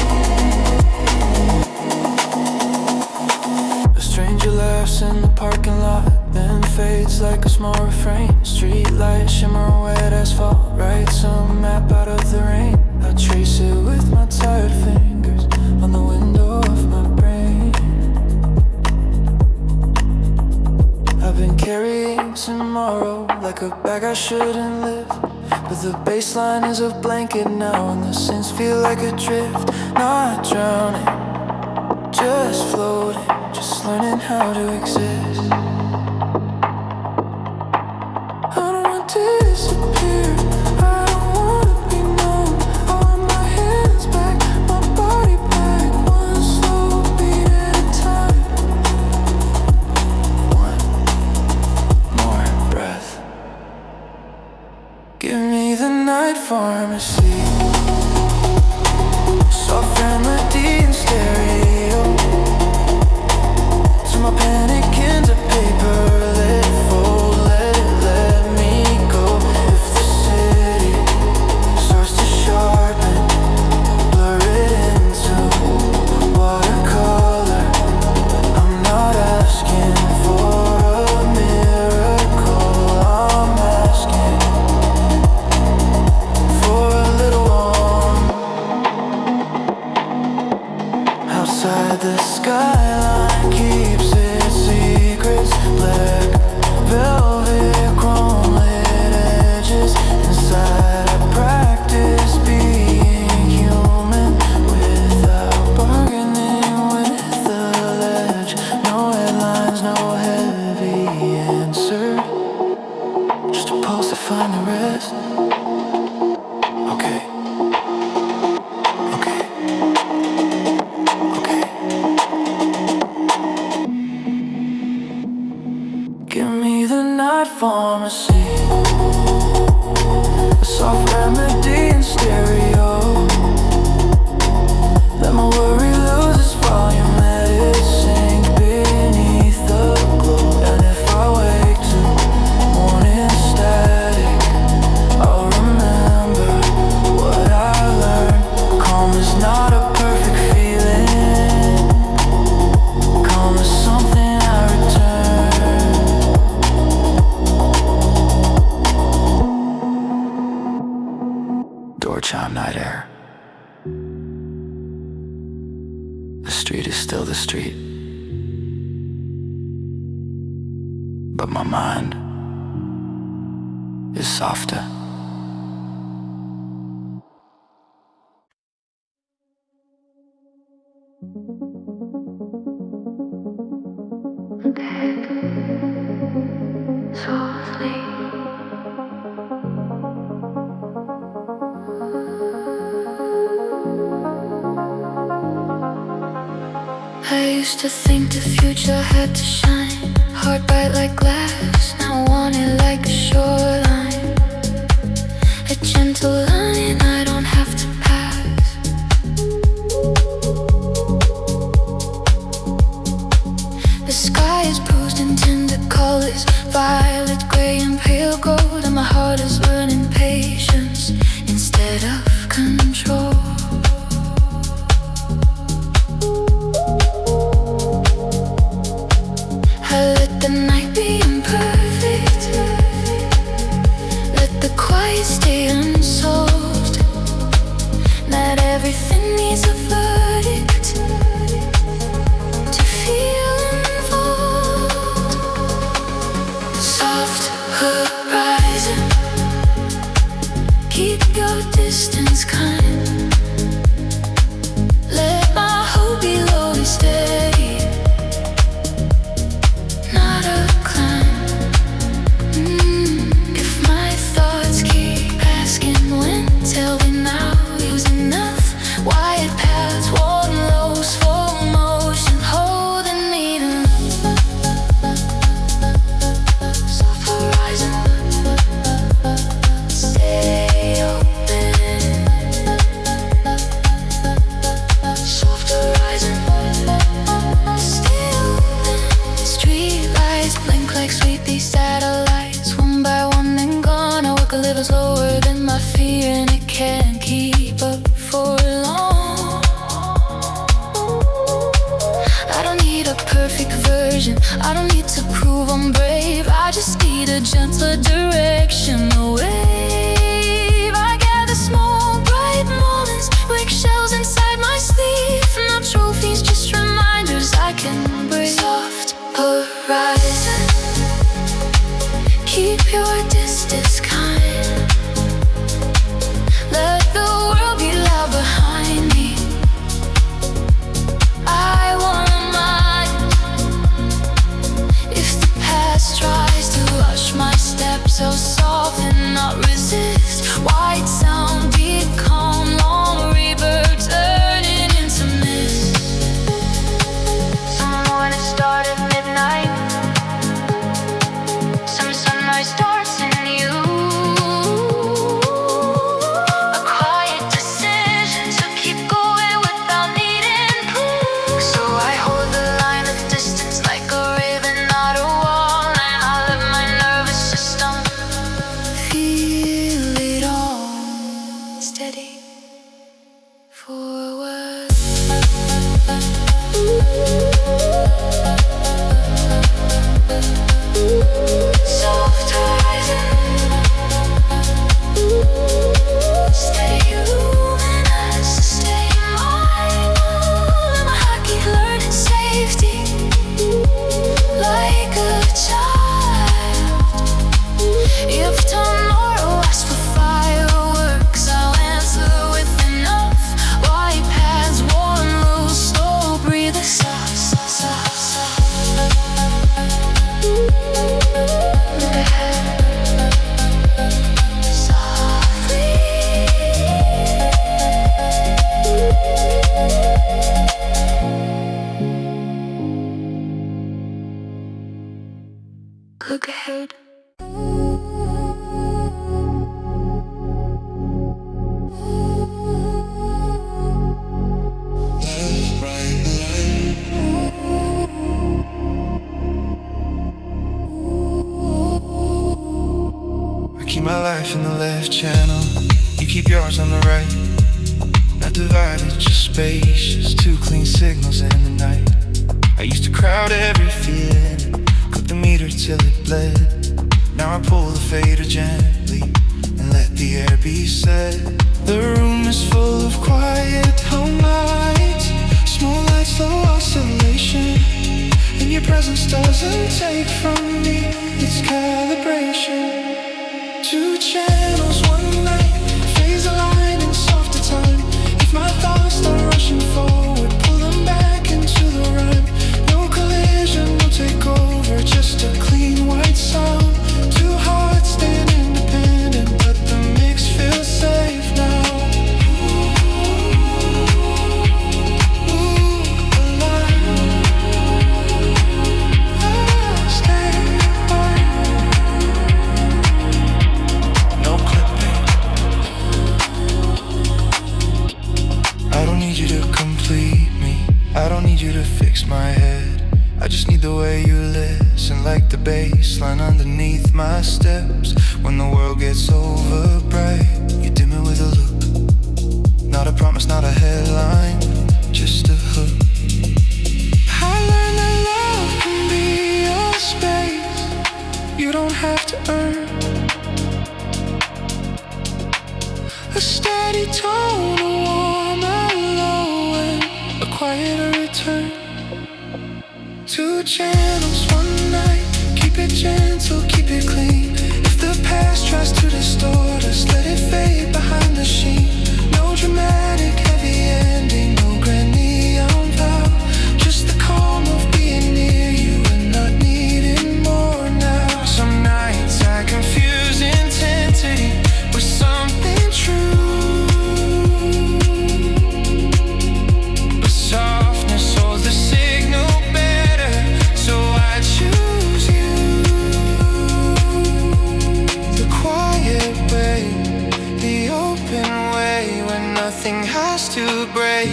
[SPEAKER 2] A stranger laughs in the parking lot, then fades like a small refrain. Street lights shimmer on wet asphalt, write some map out of the rain. I trace it with my tired fingers on the window of my brain. I've been carrying tomorrow like a bag I shouldn't lift, but the baseline is a blanket now, and the sins feel like a drift. Not drowning, just floating, just learning how to exist. I don't want to disappear, I don't wanna be known. I want my hands back, my body back, one slow beat at a time. One more breath. Give me the night pharmacy, soft remedy in stereo. Turn my panic into paper, let it fall, let me go. If the city starts to sharpen, blur it into watercolor. I'm not asking for a miracle, I'm asking for a find the rest. Okay. Okay. Okay. Give me the night pharmacy, a soft remedy in stereo. Let my worry lose its volume, let it sink beneath the glow. And if I wake to morning static, I'll remember what I learned. Calm is not a perfect feeling, calm is something I return. Door chime, night air. The street is still the street, but my mind is softer.
[SPEAKER 1] Softly. I used to think the future had to shine, heart bright like glass, now I want it like a shoreline, a gentle line I don't have to pass. The sky is bruised in tender colors, violet, gray and pale gold, and my heart is learning patience instead of control. Let the night be imperfect, let the quiet stay unsolved. Not everything needs a verdict to feel involved. Soft horizon, keep your distance kind. Let my hope be low and steady, not a climb. If my thoughts keep asking when, tell me now is enough. Wide paths, worn low, slow motion, holding me tonight. Soft horizon, stay open. Soft horizon, stay open. Street lights blink like sleepy satellites, one by one and gone. I walk a little slower than my fear, and it can't keep up for long. I don't need a perfect version, I don't need to prove I'm brave, I just need a gentler direction, a wave. I gather small bright moments, like shells inside my sleeve, not trophies, just reminders I can break. Soft horizon, keep your distance kind. Let the world be loud behind me. I want mine. If the past tries to hush my steps, I'll soften, not resist. White sound, deep calm, long reverb, turning into mist. Some mornings start at midnight, some sunrise starts in you. look ahead.
[SPEAKER 2] Keep my life in the left channel, you keep yours on the right. Not divided, just spacious, two clean signals in the night. I used to crowd every feeling, click the meter till it bled. Now I pull the fader gently and let the air be set. The room is full of quiet home lights, small lights, low oscillation. And your presence doesn't take from me, it's calibration. Two channels, one night, phase aligning softer time. If my thoughts start rushing forward, pull them back into the rhyme. No collision, no takeover, just a clean white sound. Two hearts stand independent, but the mix feels safe now. I don't need you to fix my head, I just need the way you listen, like the bass line underneath my steps. When the world gets over bright, you dim it with a look. Not a promise, not a headline, just a hook. I learned that love can be your space, you don't have to earn a steady tone, a warmer low and a quieter return. Two channels, one night, keep it gentle, keep it clean. If the past tries to distort us, let it fade behind the sheen. No dramatic heavy ending, no grand neon vow, just the calm of being near you and not needing more now. Some nights I confuse intensity with something true, but softness holds the signal better, so I choose you. The quiet way, the open way, when nothing has to break,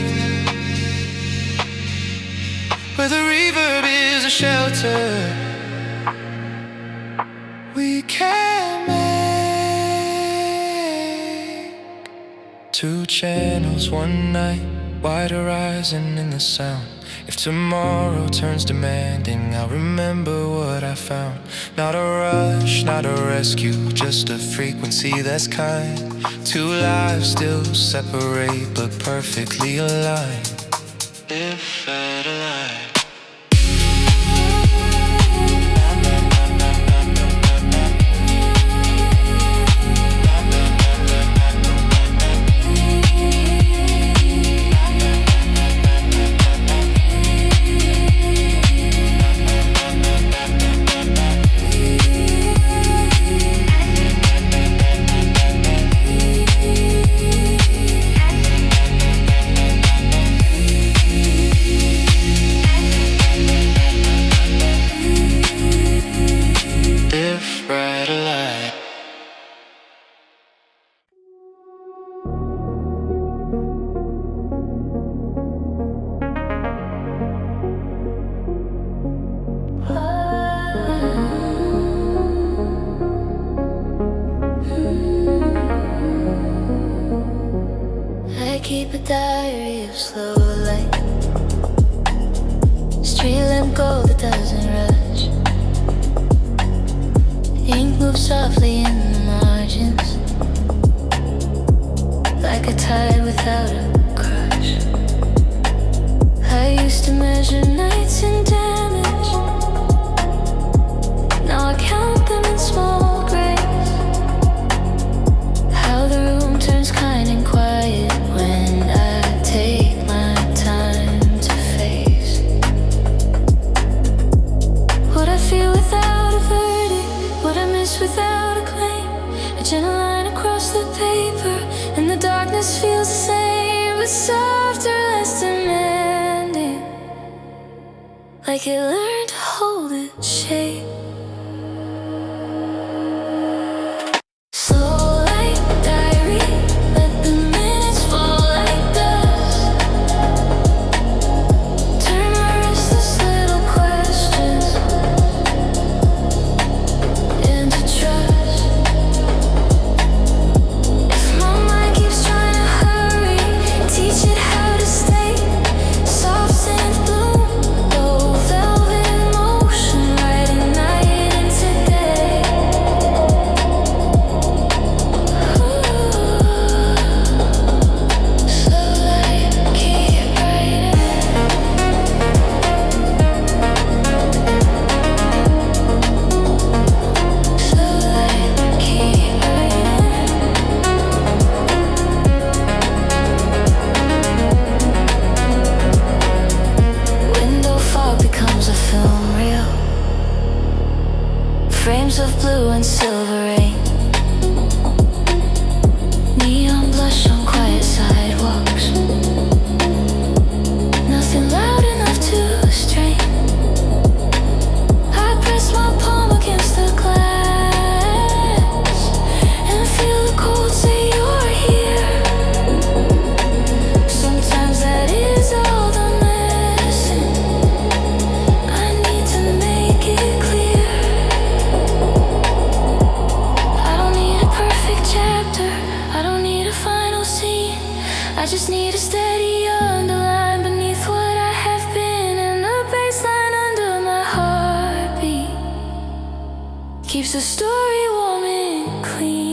[SPEAKER 2] where the reverb is a shelter we can make. Two channels, one night, wide horizon in the sound. If tomorrow turns demanding, I'll remember what I found. Not a rush, not a rescue, just a frequency that's kind. Two lives still separate but perfectly aligned. If at a line.
[SPEAKER 1] I keep a diary of slow light, street lamp gold that doesn't rush. Ink moves softly in the margins, like a tide without a crush. I used to measure nights in damage, now I count them in small grace. How the room turns kind and quiet when I take my time to face what I feel without a verdict, what I miss without a claim. A gentle line across the paper, and the darkness feels the same, but softer, less demanding, like frames of blue and silver rain, neon blush on quiet sidewalks, nothing loud enough to strain. I press my palm against the glass and feel the cold say you're here. Sometimes that is all the medicine I need to make it clear. I don't need a perfect chapter, I don't need a final scene. I just need a steady underline beneath what I have been, and a baseline under my heartbeat keeps the story warm and clean.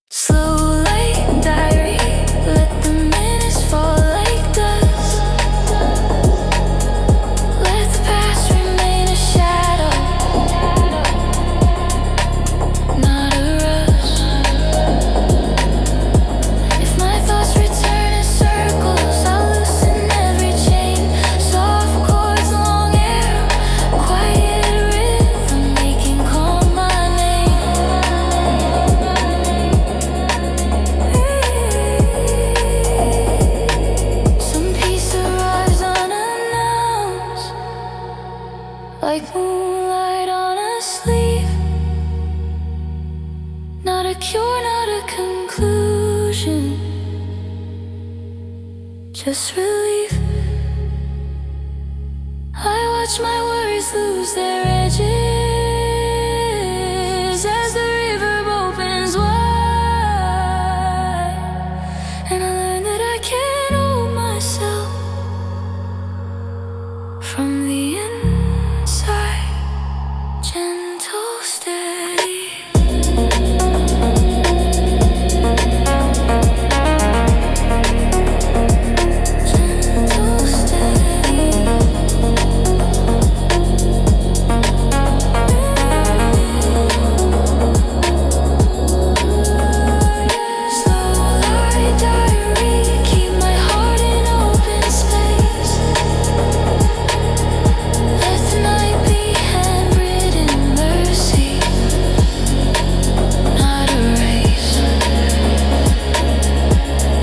[SPEAKER 1] Slow light diary, let the minutes fall like dust. Let the past remain a shadow, not a rush. If my thoughts return in circles, I'll loosen every chain. Soft chords, long air, quiet rhythm, making call my name. Some peace arrives unannounced, like moonlight on a sleeve. Not a cure, not a conclusion, just relief. I watch my worries lose their edges as the river opens wide, and I learn that I can't hold myself from the inside. Gentle, steady. Gentle, steady. Slow light diary, keep my heart in open space. Let the night be handwritten mercy, not erased.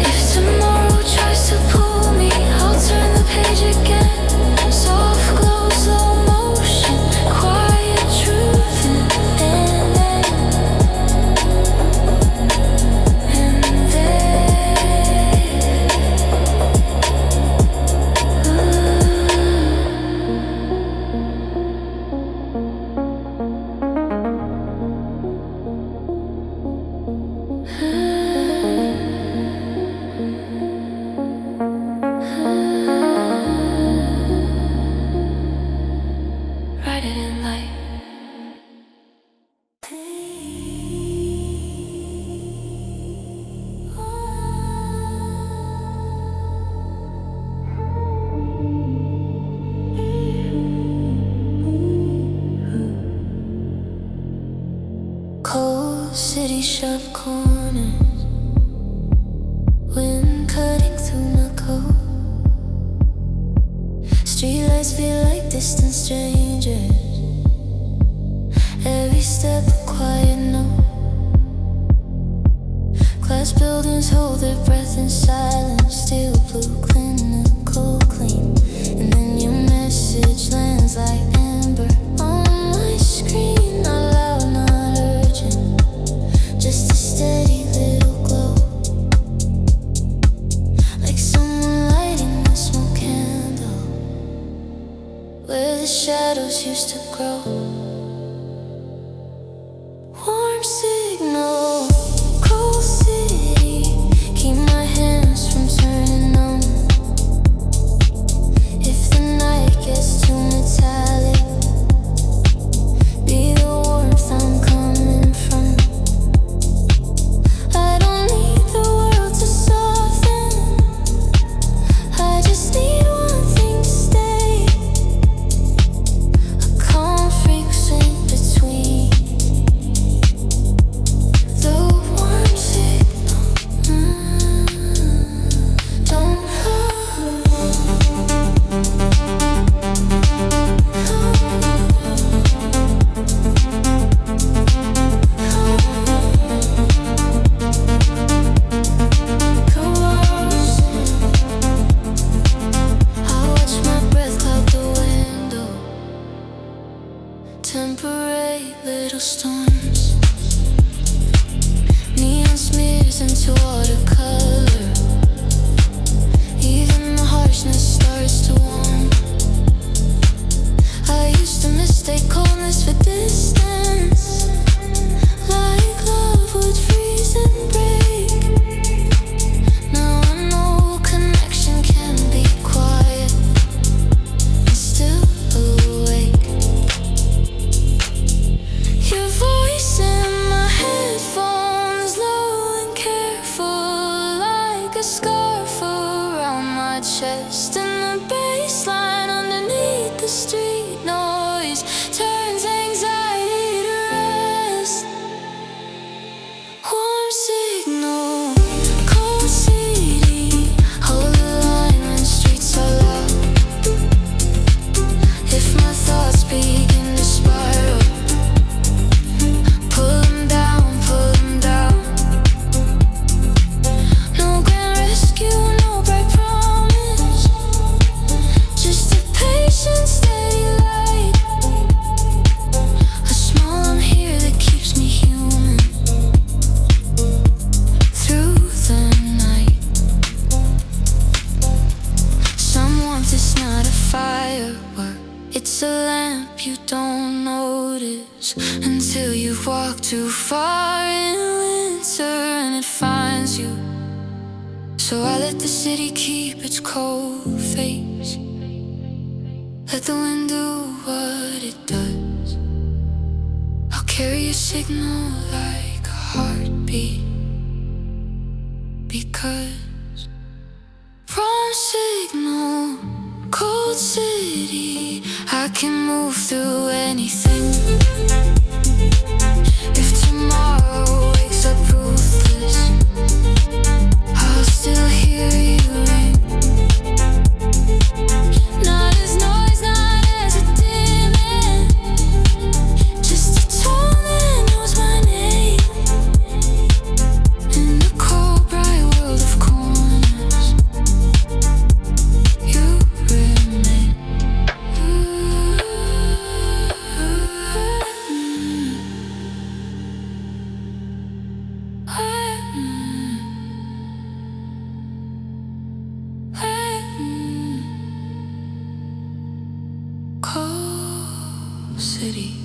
[SPEAKER 1] If tomorrow tries to pull me, I'll turn the page again. Soft glow, slow motion, quiet truth, and then write it in light. Cold city sharp corners, wind cutting through my coat. Streetlights feel like distant strangers, every step a quiet note. Glass buildings hold their breath in silence, steel blue, clinical clean. And then your message lands like amber on my screen. Not loud, not urgent, just a steady little glow, like someone lighting a small candle where the shadows used to grow. Warm signal, cold city, keep my hands from turning numb. If the night gets too metallic, be the warmth I'm coming from. I don't need the world to soften, I just need one thing to stay. A comfort temporary little storms. Neon smears into watercolor. Even the harshness starts to warm. I used to mistake coldness for distance, like love would freeze and break. Now I know connection can be quiet and still awake. Your voice in my headphones, low and careful, like a scarf around my chest. And the bass line underneath the street noise turns anxiety to rest. Warm signal, cold city, hold the line when streets are loud. If my thoughts begin to spiral, pull them down, pull them down. No grand rescue, no bright promise, just a patient steady light. A small I'm here that keeps me human through the night. Some warmth is not a firework, it's a lamp you don't notice until you've walked too far in winter and it finds you. So I let the city keep its cold face, let the wind do what it does. I'll carry a signal like a heartbeat, because from signal, cold city, I can move through anything. If tomorrow wakes up ruthless, I'll still hear you ring. Not as noise, not as a demon, just a tone that knows my name. In the cold, bright world of corners, you remain. Cold city.